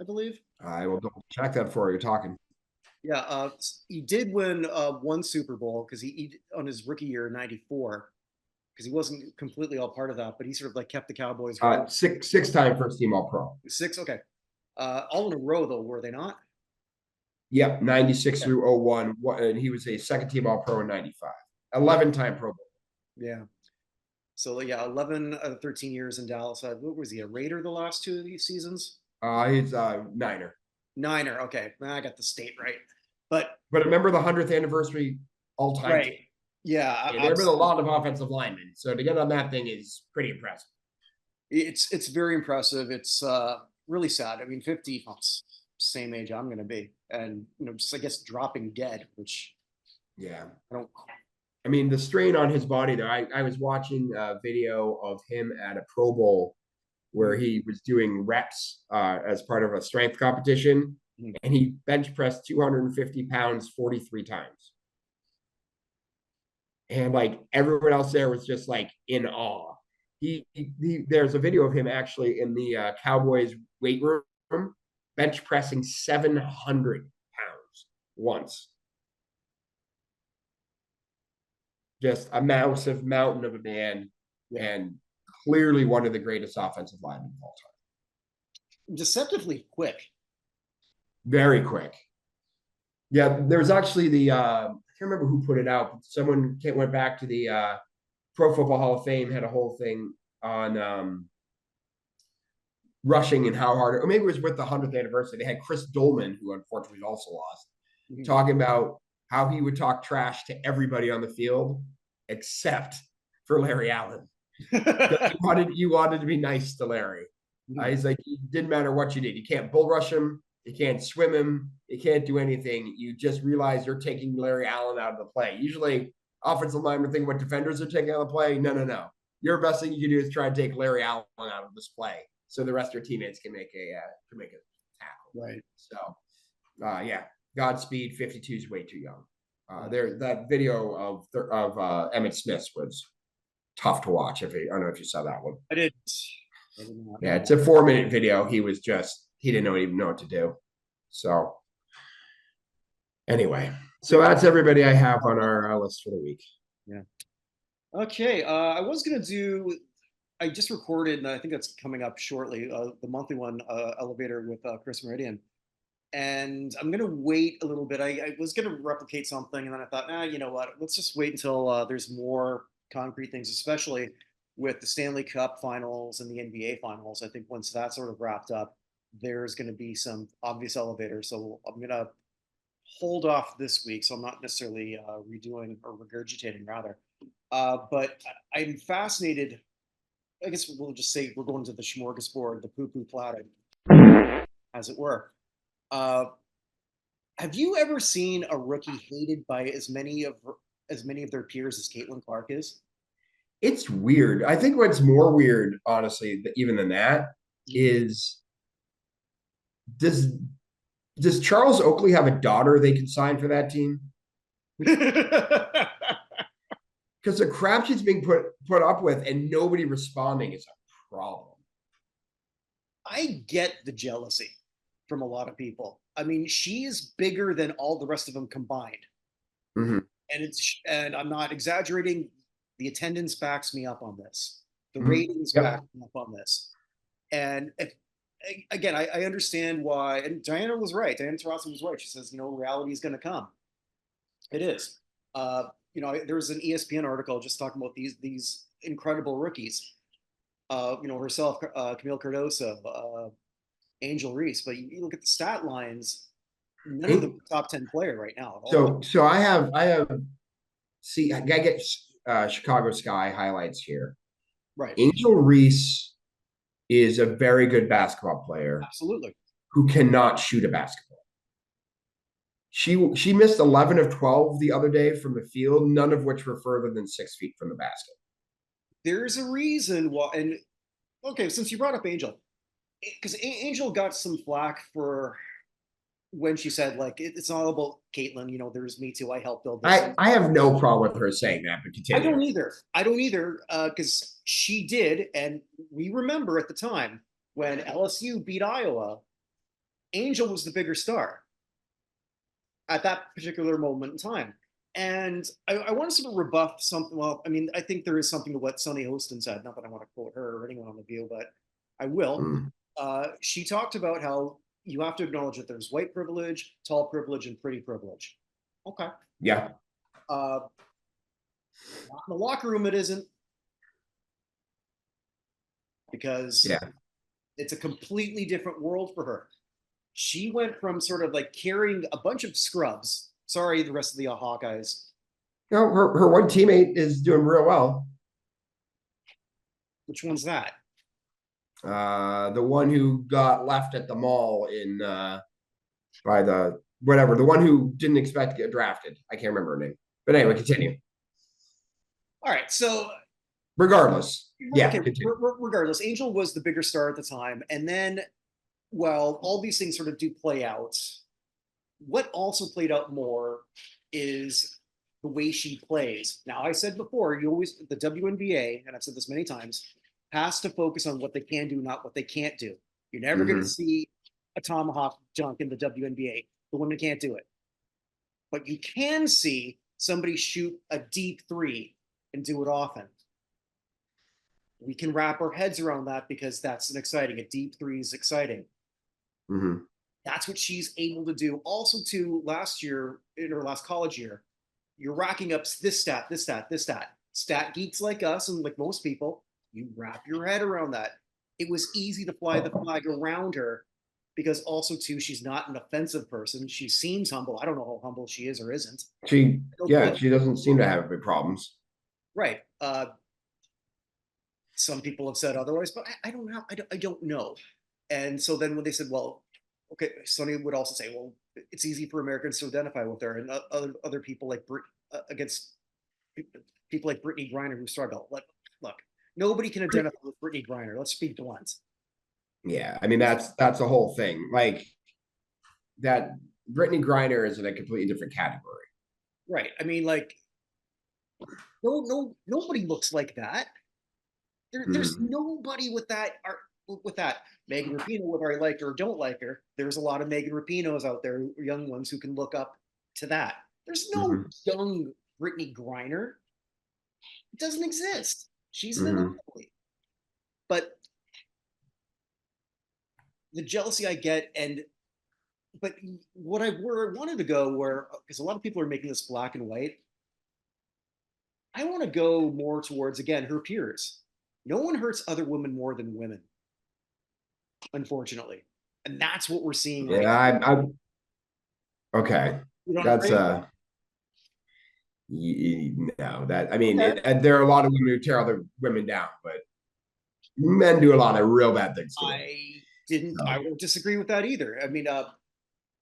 I believe. I will double check that for you talking. Yeah, he did win 1 Super Bowl because he on his rookie year in '94, because he wasn't completely all part of that, but he sort of like kept the Cowboys going. 6-time first team All Pro. 6, okay. All in a row though, were they not? Yep, 96 through 01, and he was a second team All Pro in 95. 11-time Pro Bowl. Yeah. So yeah, 11 13 years in Dallas. What was he, a Raider the last two of these seasons? He's a Niner. Niner. Okay, I got the state right. But remember the 100th anniversary all-time right, team. yeah, There have been a lot of offensive linemen, so to get on that thing is pretty impressive. it's very impressive. It's really sad. I mean, 50, same age I'm going to be, and just I guess dropping dead, which Yeah, I don't. I mean, the strain on his body, though. I was watching a video of him at a Pro Bowl where he was doing reps as part of a strength competition, and he bench pressed 250 pounds 43 times. And like everyone else there was just like in awe. There's a video of him actually in the Cowboys weight room bench pressing 700 pounds once. Just a massive mountain of a man, and clearly one of the greatest offensive linemen of all time. Deceptively quick. Very quick. Yeah, there's actually the I can't remember who put it out, but someone went back to the Pro Football Hall of Fame, had a whole thing on rushing and how hard, or maybe it was with the 100th anniversary. They had Chris Dolman, who unfortunately also lost, talking about how he would talk trash to everybody on the field except for Larry Allen. you wanted to be nice to Larry. He's like, it didn't matter what you did. You can't bull rush him. You can't swim him. You can't do anything. You just realize you're taking Larry Allen out of the play. Usually, offensive linemen think what defenders are taking out of the play. No. Your best thing you can do is try to take Larry Allen out of this play, so the rest of your teammates can make a tackle. Right. So, yeah, Godspeed. 52 is way too young. That video of Emmett Smith was tough to watch. I don't know if you saw that one. I did. Yeah, it's a 4-minute video. He didn't even know what to do. So anyway, so that's everybody I have on our list for the week. Yeah. Okay. I just recorded, and I think that's coming up shortly, the monthly one, Elevator with Chris Meridian. And I'm going to wait a little bit. I was going to replicate something, and then I thought, you know what? Let's just wait until there's more concrete things, especially with the Stanley Cup finals and the NBA finals. I think once that's sort of wrapped up, there's going to be some obvious elevators. So I'm going to hold off this week. So I'm not necessarily redoing or regurgitating, rather. But I'm fascinated. I guess we'll just say we're going to the smorgasbord, the poo-poo platter, as it were. Have you ever seen a rookie hated by as many of their peers as Caitlin Clark is? It's weird. I think what's more weird, honestly, even than that, is does Charles Oakley have a daughter they can sign for that team? Because the crap she's being put up with and nobody responding is a problem. I get the jealousy from a lot of people. I mean, she is bigger than all the rest of them combined. Mm-hmm. And I'm not exaggerating. The attendance backs me up on this. The ratings back me up on this. And again, I understand why. And Diana was right. Diana Taurasi was right. She says, reality is going to come. It is. There was an ESPN article just talking about these incredible rookies. Herself, Camille Cardoso, Angel Reese. But you look at the stat lines, none of them top 10 player right now at all. So I have see, I get Chicago Sky highlights here. Right. Angel Reese is a very good basketball player. Absolutely. Who cannot shoot a basketball. She missed 11 of 12 the other day from the field, none of which were further than 6 feet from the basket. There's a reason why. And okay, since you brought up Angel, because Angel got some flack for when she said, like, it's not all about Caitlin. There's me too. I helped build this. I have no problem with her saying that, but continue. I don't either, because she did, and we remember at the time when LSU beat Iowa, Angel was the bigger star at that particular moment in time. And I want to sort of rebuff something. Well, I mean, I think there is something to what Sunny Hostin said. Not that I want to quote her or anyone on the View, but I will. She talked about how you have to acknowledge that there's white privilege, tall privilege, and pretty privilege. Okay. Yeah. Not in the locker room, it isn't. because Yeah. it's a completely different world for her. She went from sort of like carrying a bunch of scrubs. Sorry, the rest of the Hawkeyes. You know, her one teammate is doing real well. Which one's that? The one who got left at the mall in by the whatever, the one who didn't expect to get drafted. I can't remember her name. But anyway, continue. All right, so Regardless, yeah, okay. continue. Regardless, Angel was the bigger star at the time, and then, well, all these things sort of do play out. What also played out more is the way she plays. Now, I said before, you always the WNBA, and I've said this many times, has to focus on what they can do, not what they can't do. You're never going to see a tomahawk dunk in the WNBA. The women can't do it, but you can see somebody shoot a deep three and do it often. We can wrap our heads around that because that's an exciting. A deep three is exciting. Mm-hmm. That's what she's able to do. Also, to last year, in her last college year, you're racking up this stat, this stat, this stat. Stat geeks like us and like most people, you wrap your head around that. It was easy to fly the flag around her because also too, she's not an offensive person. She seems humble. I don't know how humble she is or isn't. She doesn't seem to have big problems. Right. Some people have said otherwise, but I don't know. I don't know. And so then when they said, well, okay, Sonny would also say, well, it's easy for Americans to identify with her, and other people like against people like Brittany Griner who struggle. Look, nobody can identify with Brittany Griner. Let's be blunt. Yeah, I mean that's the whole thing. Like that, Brittany Griner is in a completely different category. Right. I mean, like, nobody looks like that. There's nobody with that art, with that. Megan Rapinoe, whether I like her or don't like her, there's a lot of Megan Rapinoes out there, young ones who can look up to that. There's no young Brittany Griner. It doesn't exist. She's an anomaly. But the jealousy I get, but where I wanted to go, where because a lot of people are making this black and white, I want to go more towards again her peers. No one hurts other women more than women, unfortunately, and that's what we're seeing right now. Okay. You don't That's agree? No, that I mean, there are a lot of women who tear other women down, but men do a lot of real bad things to women. I won't disagree with that either. I mean,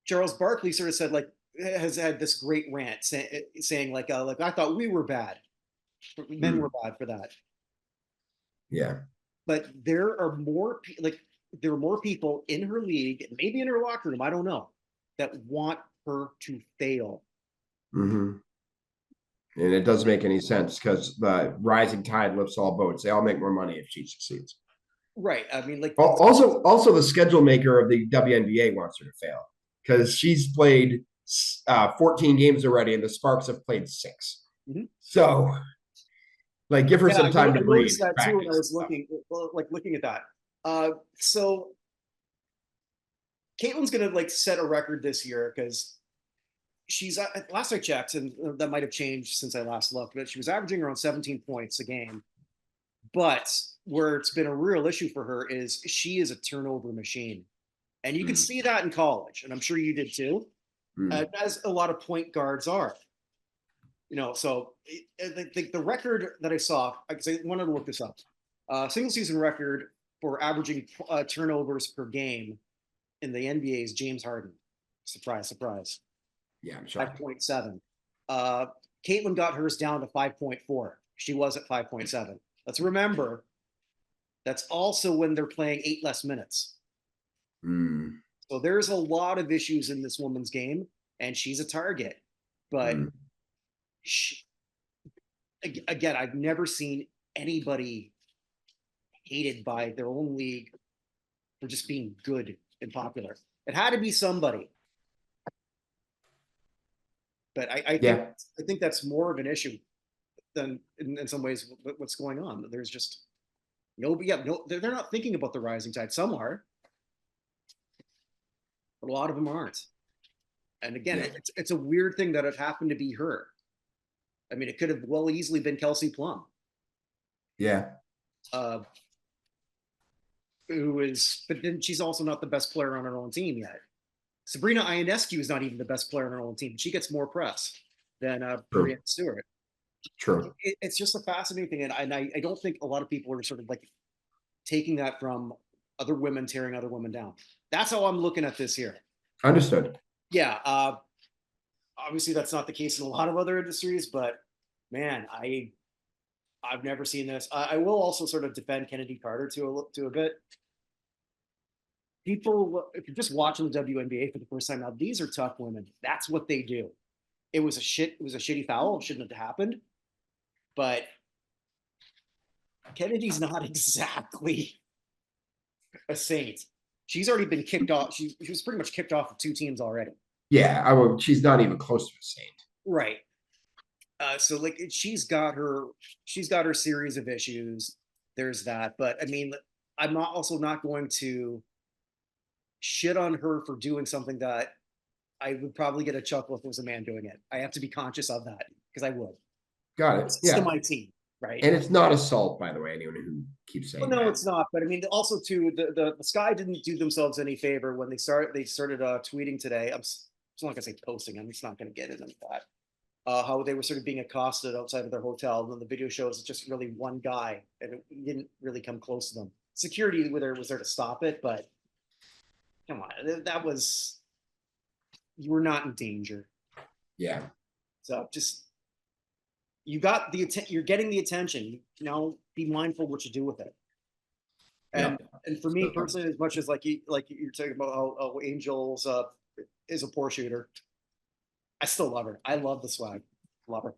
Charles Barkley sort of said like has had this great rant saying like I thought we were bad, men were bad for that. Yeah, but there are more people in her league, maybe in her locker room, I don't know, that want her to fail. And it doesn't make any sense because the rising tide lifts all boats. They all make more money if she succeeds. Right. I mean, like also the schedule maker of the WNBA wants her to fail because she's played 14 games already, and the Sparks have played 6. So, like, give her some time to breathe. That too when I was looking at that. So Caitlin's gonna like set a record this year because she's last I checked, and that might have changed since I last looked, but she was averaging around 17 points a game. But where it's been a real issue for her is she is a turnover machine. And you can see that in college, and I'm sure you did too, as a lot of point guards are. You know, so the record that I saw, I wanted to look this up. Single season record for averaging turnovers per game in the NBA is James Harden. Surprise, surprise. Yeah, I'm sure. 5.7. Caitlin got hers down to 5.4. She was at 5.7. Let's remember, that's also when they're playing 8 less minutes. So there's a lot of issues in this woman's game, and she's a target. But again, I've never seen anybody hated by their own league for just being good and popular. It had to be somebody. But I think that's more of an issue than in some ways what's going on. There's just they're not thinking about the rising tide. Some are, but a lot of them aren't. And again, it's a weird thing that it happened to be her. I mean, it could have well easily been Kelsey Plum. Yeah. who is, but then she's also not the best player on her own team yet. Sabrina Ionescu is not even the best player on her own team. She gets more press than True. Brianna Stewart. True. It's just a fascinating thing, and I don't think a lot of people are sort of like taking that from other women tearing other women down. That's how I'm looking at this here. Understood. Yeah, obviously that's not the case in a lot of other industries, but man, I've never seen this. I will also sort of defend Kennedy Carter to a bit. People, if you're just watching the WNBA for the first time now, these are tough women. That's what they do. It was a shitty foul. It shouldn't have happened. But Kennedy's not exactly a saint. She's already been kicked off. She was pretty much kicked off of 2 teams already. Yeah, she's not even close to a saint. Right. So like she's got her series of issues. There's that. But I mean, I'm also not going to shit on her for doing something that I would probably get a chuckle if it was a man doing it. I have to be conscious of that because I would. Got it. It's yeah. to my team, right? And it's not assault, by the way, anyone who keeps saying Well, no, that. it's not. But I mean, also too, the Sky didn't do themselves any favor when they started tweeting today. I'm not gonna say posting. I'm just not gonna get into that. How they were sort of being accosted outside of their hotel, and then the video shows it's just really one guy, and it didn't really come close to them. Security was there to stop it, but come on, that was, you were not in danger. Yeah. So just, you got you're getting the attention. Now be mindful what you do with it. And for me personally, as much as like you're talking about how Angels is a poor shooter, I still love her. I love the swag. Love her.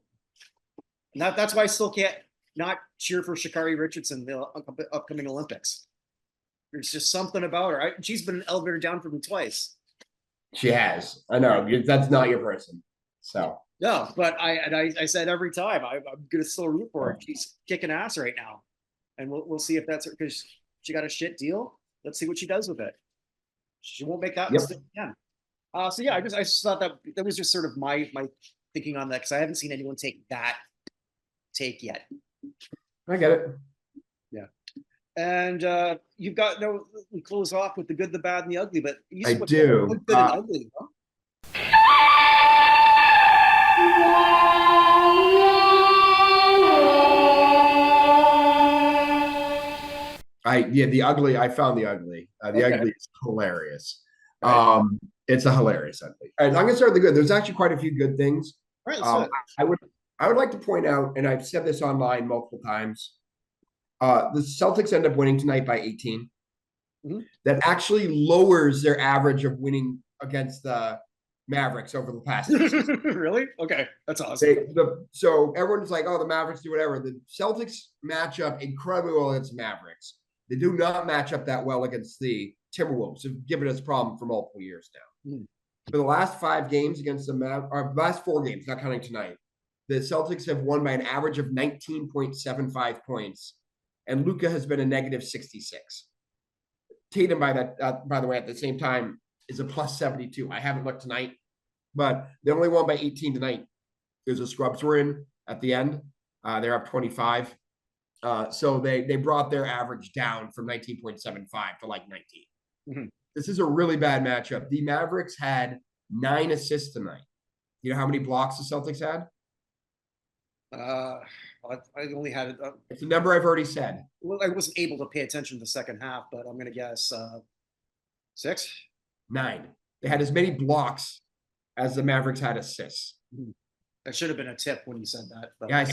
And that's why I still can't not cheer for Sha'Carri Richardson in the upcoming Olympics. There's just something about her. She's been an elevator down for me twice. She has. I know. That's not your person. So. No, but I said every time I'm going to still root for her. She's kicking ass right now. And we'll see if that's her, because she got a shit deal. Let's see what she does with it. She won't make that mistake again. So yeah, I just thought that was just sort of my thinking on that, because I haven't seen anyone take that take yet. I get it. Yeah. And you've got we close off with the good, the bad, and the ugly, but I do. Good and ugly, huh? The ugly. I found the ugly. The ugly is hilarious. Right. It's a hilarious ugly. All right, I'm gonna start with the good. There's actually quite a few good things. All right, I would like to point out, and I've said this online multiple times. The Celtics end up winning tonight by 18. Mm-hmm. That actually lowers their average of winning against the Mavericks over the past season. Really? Okay, that's awesome. So everyone's like, oh, the Mavericks do whatever. The Celtics match up incredibly well against the Mavericks. They do not match up that well against the Timberwolves, who've given us a problem for multiple years now. Mm. For the last 5 games against last 4 games, not counting tonight, the Celtics have won by an average of 19.75 points, and Luka has been a negative 66. Tatum, by the way, at the same time, is a plus 72. I haven't looked tonight, but they only won by 18 tonight. There's a scrubs were in at the end. They're up 25. So they brought their average down from 19.75 to like 19. Mm-hmm. This is a really bad matchup. The Mavericks had 9 assists tonight. You know how many blocks the Celtics had? I only had it's a number I've already said. Well, I wasn't able to pay attention to the second half, but I'm going to guess 6? 9. They had as many blocks as the Mavericks had assists. That should have been a tip when you said that. But. Yeah, I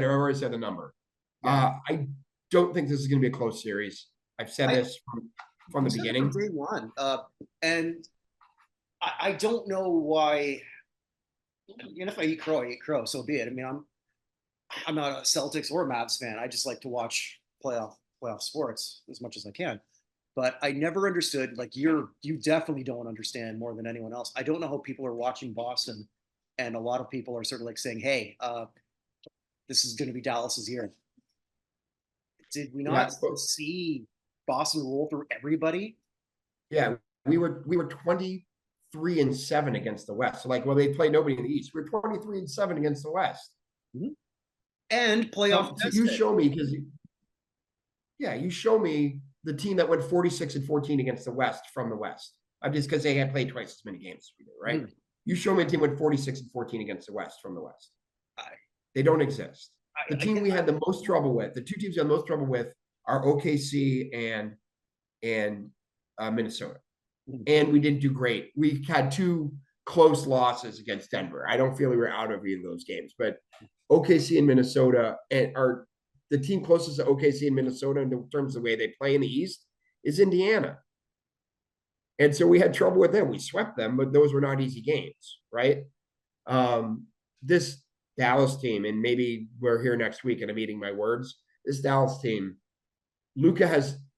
already said the number. Yeah. I don't think this is going to be a close series. I've said this from the beginning. Day one. And I don't know why. And if I eat crow, so be it. I mean, I'm not a Celtics or Mavs fan. I just like to watch playoff sports as much as I can. But I never understood, like you definitely don't understand more than anyone else. I don't know how people are watching Boston, and a lot of people are sort of like saying, hey, this is going to be Dallas's year. Did we not see Boston roll through everybody? Yeah, we were 23-7 against the West. So they played nobody in the East. We were 23-7 against the West. Mm-hmm. And playoff. So you show me, because you show me the team that went 46-14 against the West from the West. Just because they had played twice as many games as we did, right? Mm-hmm. You show me a team went 46-14 against the West from the West. They don't exist. The team we had the most trouble with, the two teams we had the most trouble with are OKC and Minnesota. Mm-hmm. And we didn't do great. We had two close losses against Denver. I don't feel we were out of either of those games, but OKC and Minnesota are the team closest to OKC and Minnesota in terms of the way they play in the East is Indiana. And so we had trouble with them. We swept them, but those were not easy games, right? This Dallas team, and maybe we're here next week and I'm eating my words. This Dallas team,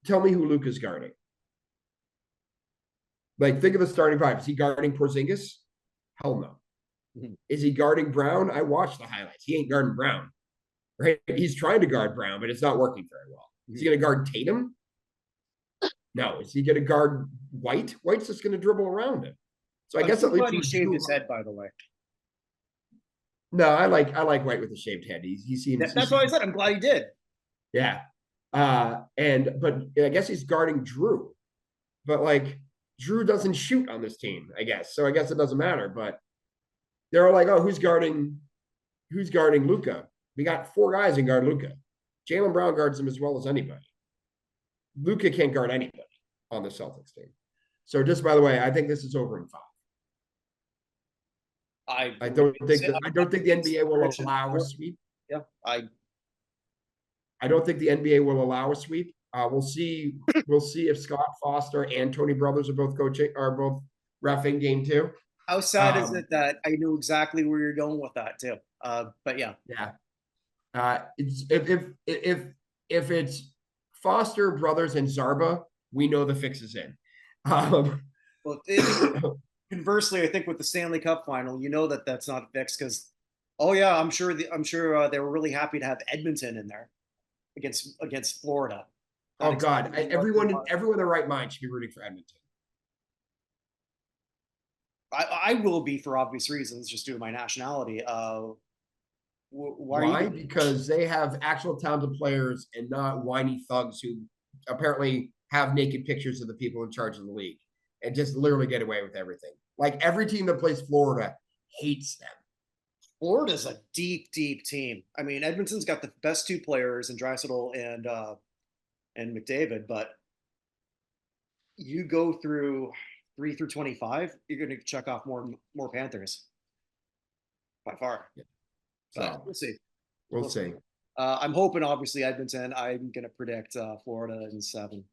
tell me who Luka's guarding. Like, think of the starting five. Is he guarding Porzingis? Hell no. Mm-hmm. Is he guarding Brown? I watched the highlights. He ain't guarding Brown, right? He's trying to guard Brown, but it's not working very well. Mm-hmm. Is he going to guard Tatum? No. Is he going to guard White? White's just going to dribble around him. So I guess at least he shaved his head, by the way. No, I like White with a shaved head. He seems. That's what I said. I'm glad he did. Yeah. But I guess he's guarding Drew. But like, Drew doesn't shoot on this team, I guess. So I guess it doesn't matter. But they're like, oh, who's guarding Luka? We got four guys in guard Luka. Jaylen Brown guards him as well as anybody. Luka can't guard anybody on the Celtics team. So just by the way, I think this is over in 5. I don't think the NBA will allow a sweep. Yeah, I don't think the NBA will allow a sweep. We'll see if Scott Foster and Tony Brothers are both reffing game 2. How sad is it that I knew exactly where you're going with that too? But yeah. If it's Foster, Brothers, and Zarba, we know the fix is in. Well, conversely, I think with the Stanley Cup final, you know that's not fixed because, I'm sure they were really happy to have Edmonton in there against Florida. Oh God, everyone in their right mind should be rooting for Edmonton. I will be for obvious reasons, just due to my nationality. Why? Because they have actual talented players and not whiny thugs who apparently have naked pictures of the people in charge of the league and just literally get away with everything. Like, every team that plays Florida hates them. Florida's a deep, deep team. I mean, Edmonton's got the best 2 players in Draisaitl and McDavid, but you go through 3 through 25, you're going to check off more Panthers by far. Yeah. So we'll see. We'll see. I'm hoping, obviously, Edmonton. I'm going to predict Florida in 7.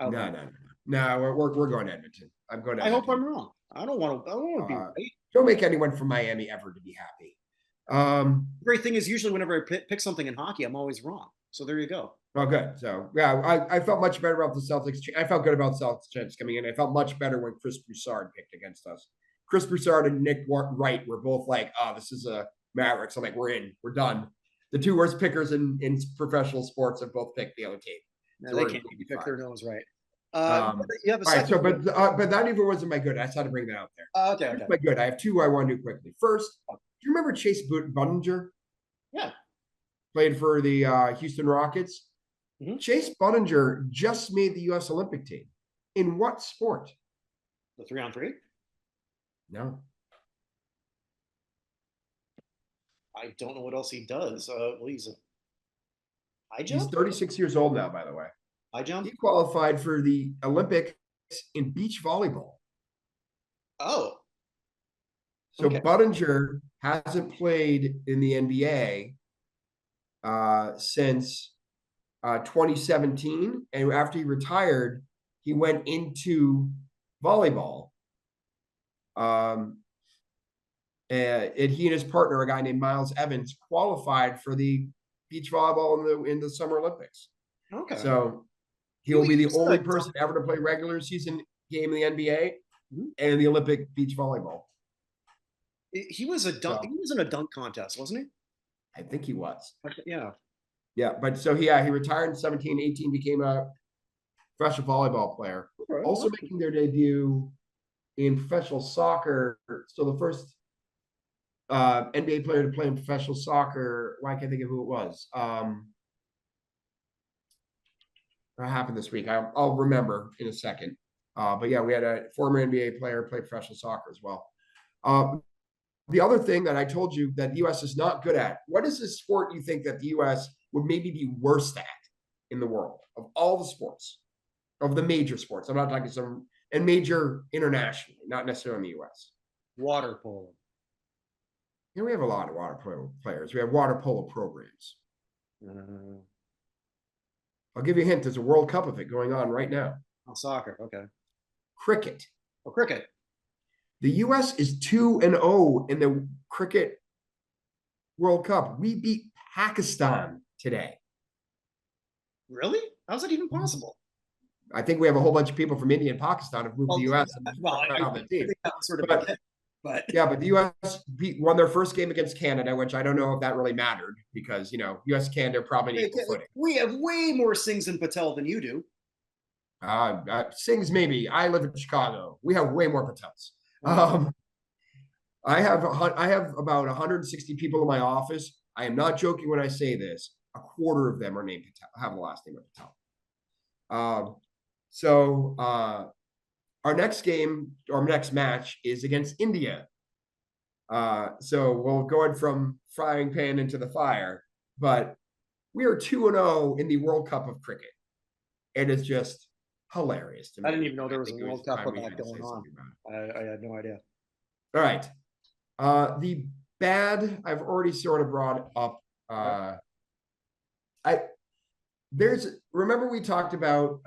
No. We're going to Edmonton. I'm going to. I hope I'm wrong. I don't want to be right. Don't make anyone from Miami ever to be happy. The great thing is, usually whenever I pick something in hockey, I'm always wrong. So there you go. Oh, good. So yeah, I felt much better about the Celtics. I felt good about Celtics chance coming in. I felt much better when Chris Broussard picked against us. Chris Broussard and Nick Wright were both like, "Oh, this is a Mavericks." I'm like, "We're in. We're done." The 2 worst pickers in professional sports have both picked the other team. No, so they can't pick their nose right. You have a second. All right, so but that even wasn't my good. I just had to bring that out there. Okay. My good. I have 2 I want to do quickly. First, do you remember Chase Budinger? Yeah. Played for the Houston Rockets. Mm-hmm. Chase Budinger just made the U.S. Olympic team. In what sport? The 3-on-3? No. I don't know what else he does. He's a high jump. He's 36 years old now, by the way. High jump? He qualified for the Olympics in beach volleyball. Oh. So okay. Budinger hasn't played in the NBA since 2017. And after he retired, he went into volleyball. And he and his partner, a guy named Miles Evans, qualified for the beach volleyball in the Summer Olympics. Okay. So he'll be the only person ever to play regular season game in the NBA and the Olympic beach volleyball. He was he was in a dunk contest, wasn't he? I think he was. Yeah. Yeah, but so he retired in 17, 18, became a professional volleyball player. Okay. Also making their debut in professional soccer. So the first NBA player to play in professional soccer, I can't think of who it was. happened this week. I'll remember in a second. But yeah, we had a former NBA player play professional soccer as well. The other thing that I told you that the U.S. is not good at, what is the sport you think that the U.S. would maybe be worst at in the world of all the sports, of the major sports? I'm not talking some, and major internationally, not necessarily in the U.S. Water polo. Yeah, we have a lot of water polo players. We have water polo programs. I'll give you a hint. There's a World Cup of it going on right now. Oh, soccer. Okay. Cricket. Oh, cricket. The U.S. is 2-0 in the cricket World Cup. We beat Pakistan today. Really? How's that even possible? I think we have a whole bunch of people from India and Pakistan have moved to the U.S. I think that was sort of but yeah, but the U.S. won their first game against Canada, which I don't know if that really mattered because, U.S. Canada probably need equal footing. We have way more Singhs and Patel than you do. Singhs, maybe. I live in Chicago. We have way more Patels. I have about 160 people in my office. I am not joking when I say this. A quarter of them are named Patel, have the last name of Patel. So our next game, our next match is against India. So we'll go from frying pan into the fire. But we are 2-0 in the World Cup of cricket. It is just hilarious to me. I didn't even know there was a World Cup of that going on. I had no idea. All right. The bad, I've already sort of brought up. Remember we talked about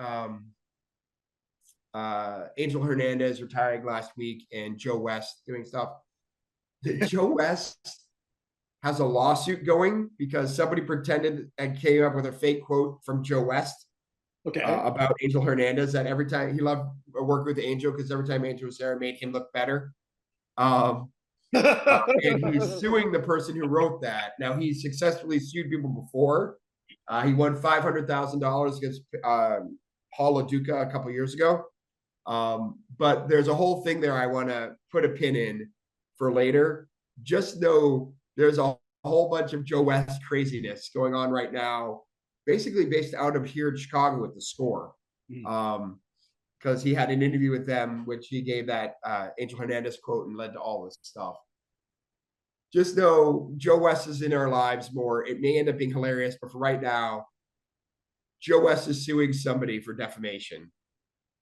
Angel Hernandez retiring last week and Joe West doing stuff. Joe West has a lawsuit going because somebody pretended and came up with a fake quote from Joe West about Angel Hernandez, that every time he loved working with Angel because every time Angel was there, it made him look better. And he's suing the person who wrote that. Now, he's successfully sued people before. He won $500,000 against Paul LaDuca a couple years ago. But there's a whole thing there I want to put a pin in for later. Just know there's a whole bunch of Joe West craziness going on right now, basically based out of here in Chicago with the Score. Because he had an interview with them, which he gave that Angel Hernandez quote and led to all this stuff. Just know Joe West is in our lives more. It may end up being hilarious, but for right now, Joe West is suing somebody for defamation.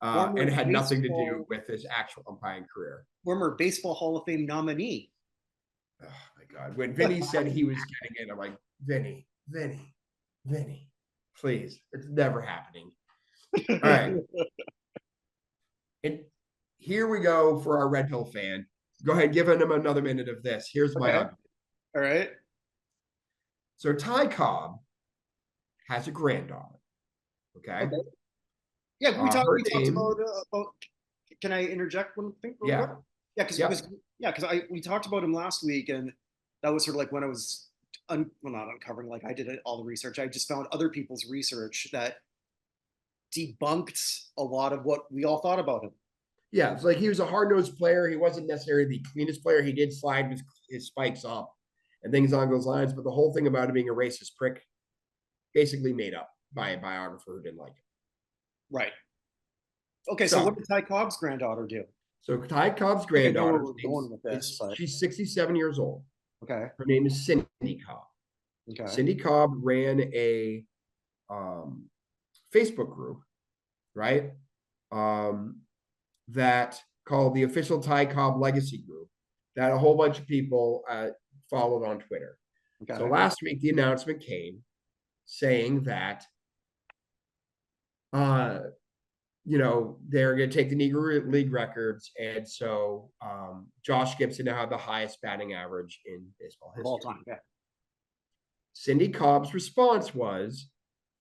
And it had nothing to do with his actual umpiring career. Former Baseball Hall of Fame nominee. Oh, my God. When Vinny said he was getting it, I'm like, Vinny, please. It's never happening. All right. And here we go for our Red Pill fan. Go ahead, give him another minute of this. Here's my update. All right. So Ty Cobb has a granddaughter. Okay. Yeah, we talked about. Can I interject one thing? Yeah. Because we talked about him last week, and that was sort of like when I was not uncovering. Like I did all the research. I just found other people's research that debunked a lot of what we all thought about him. Yeah, it's like he was a hard-nosed player. He wasn't necessarily the cleanest player. He did slide his spikes up and things along those lines. But the whole thing about him being a racist prick, basically made up by a biographer who didn't like him. Right. Okay, so what did Ty Cobb's granddaughter do? So Ty Cobb's granddaughter, but she's 67 years old. Okay. Her name is Cindy Cobb. Okay. Cindy Cobb ran a Facebook group, right? That called the Official Ty Cobb Legacy Group, that a whole bunch of people followed on Twitter. Okay. So last week, the announcement came saying that, they're going to take the Negro League records. And so Josh Gibson now had the highest batting average in baseball history. All time, yeah. Cindy Cobb's response was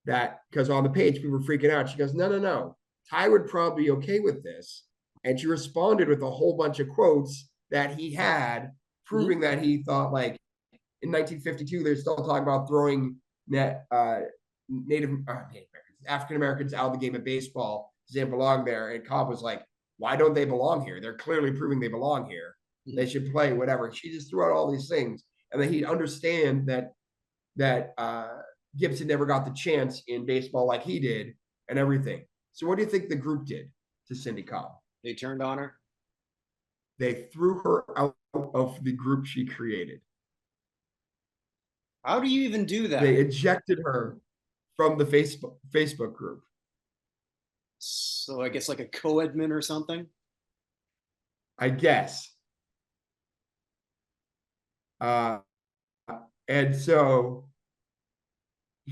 that, because on the page, people were freaking out. She goes, no. Ty would probably be okay with this. And she responded with a whole bunch of quotes that he had, proving that he thought, like, in 1952, they're still talking about throwing African Americans out of the game of baseball because they didn't belong there. And Cobb was like, why don't they belong here? They're clearly proving they belong here. They should play, whatever. She just threw out all these things. And then he'd understand that Gibson never got the chance in baseball like he did. and everything. So what do you think the group did to Cindy Cobb? They turned on her. They threw her out of the group she created. How do you even do that? They ejected her from the Facebook group. So I guess like a co-admin or something. I guess. And so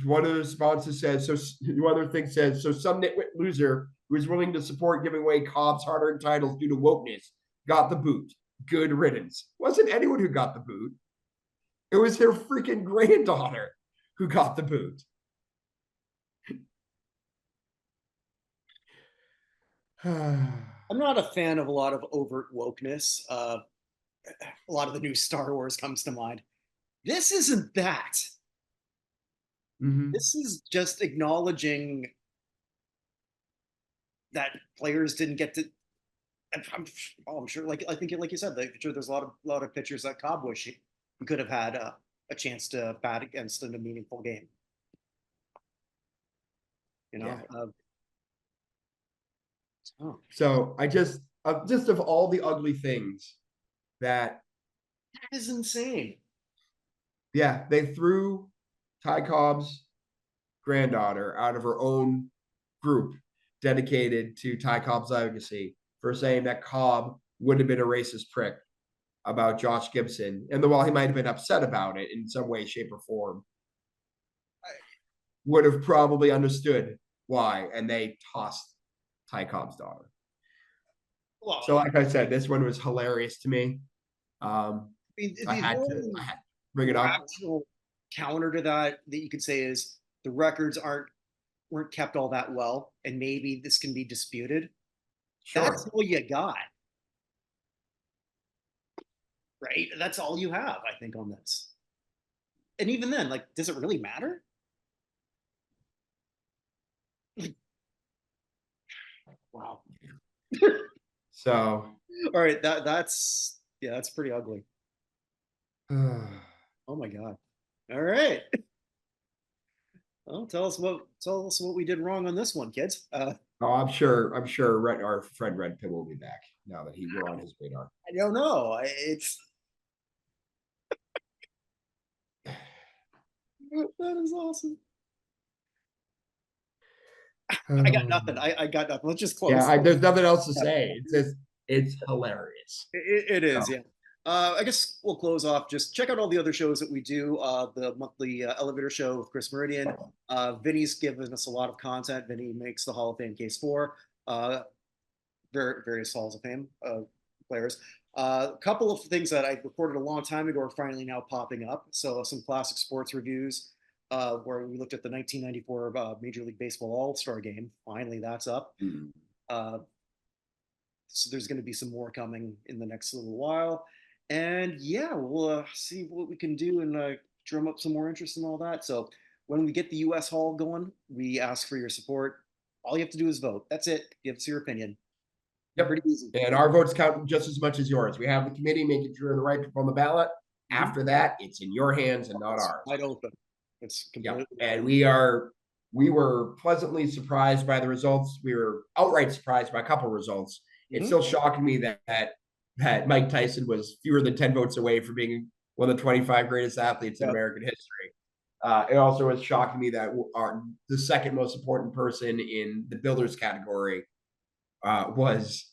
one of the responses says, so one other thing says, so some nitwit loser who is willing to support giving away Cobb's hard-earned titles due to wokeness got the boot. Good riddance. Wasn't anyone who got the boot. It was her freaking granddaughter who got the boot. I'm not a fan of a lot of overt wokeness. A lot of the new Star Wars comes to mind. This isn't that. Mm-hmm. This is just acknowledging that players didn't get to. I'm sure, like I think, like you said, like, sure, there's a lot of pitchers that Cobb wish he could have had a chance to bat against in a meaningful game. You know. Yeah. Oh. So I just of all the ugly things that is insane. Yeah, they threw Ty Cobb's granddaughter out of her own group dedicated to Ty Cobb's legacy for saying that Cobb would have been a racist prick about Josh Gibson. And while he might have been upset about it in some way, shape, or form, would have probably understood why. And they tossed Ty Cobb's daughter. Well, so like I said, this one was hilarious to me. I had to bring it up. Counter to that you could say is the records weren't kept all that well, and maybe this can be disputed. Sure. That's all you got, right? That's all you have, I think, on this. And even then, like, does it really matter? Wow. So, all right, that's pretty ugly. Oh my god. All right. Well, tell us what we did wrong on this one, kids. I'm sure our friend Red Pill will be back now that we're on his radar. I don't know. It's that is awesome. I got nothing. I got nothing. Let's just close. Yeah, there's nothing else to say. It's hilarious. It is, yeah. I guess we'll close off. Just check out all the other shows that we do. The monthly elevator show with Chris Meridian. Vinny's given us a lot of content. Vinny makes the Hall of Fame case for various Halls of Fame players. A couple of things that I recorded a long time ago are finally now popping up. So some classic sports reviews where we looked at the 1994 Major League Baseball All-Star Game. Finally, that's up. So there's going to be some more coming in the next little while. And yeah, we'll see what we can do and drum up some more interest in all that. So when we get the US Hall going, we ask for your support. All you have to do is vote. That's it. Give us your opinion. Yep. Pretty easy. And our votes count just as much as yours. We have the committee making sure the right people on the ballot. After that, it's in your hands and not ours. Wide open. It's completely and we were pleasantly surprised by the results. We were outright surprised by a couple of results. It's still shocking me that Mike Tyson was fewer than 10 votes away from being one of the 25 greatest athletes in American history. It also was shocking me that the second most important person in the builders category was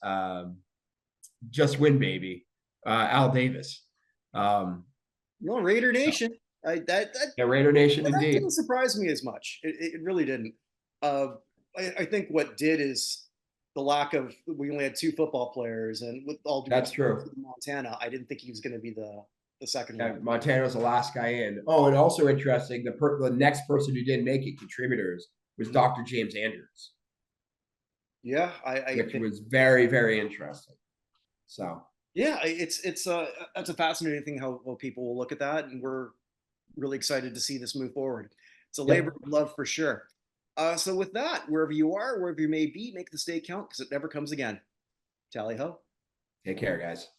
Just Win Baby, Al Davis. Raider Nation. Raider Nation indeed. That didn't surprise me as much. It really didn't. I think what did is the lack of, we only had 2 football players, and with all due that's true. Montana, I didn't think he was going to be the second one. Montana was the last guy in. Oh, and also interesting, the next person who didn't make it, contributors, was Dr. James Andrews. Yeah, which was very, very interesting. So yeah, that's a fascinating thing how people will look at that, and we're really excited to see this move forward. It's a labor of love for sure. So with that, wherever you are, wherever you may be, make this day count because it never comes again. Tally ho. Take care, guys.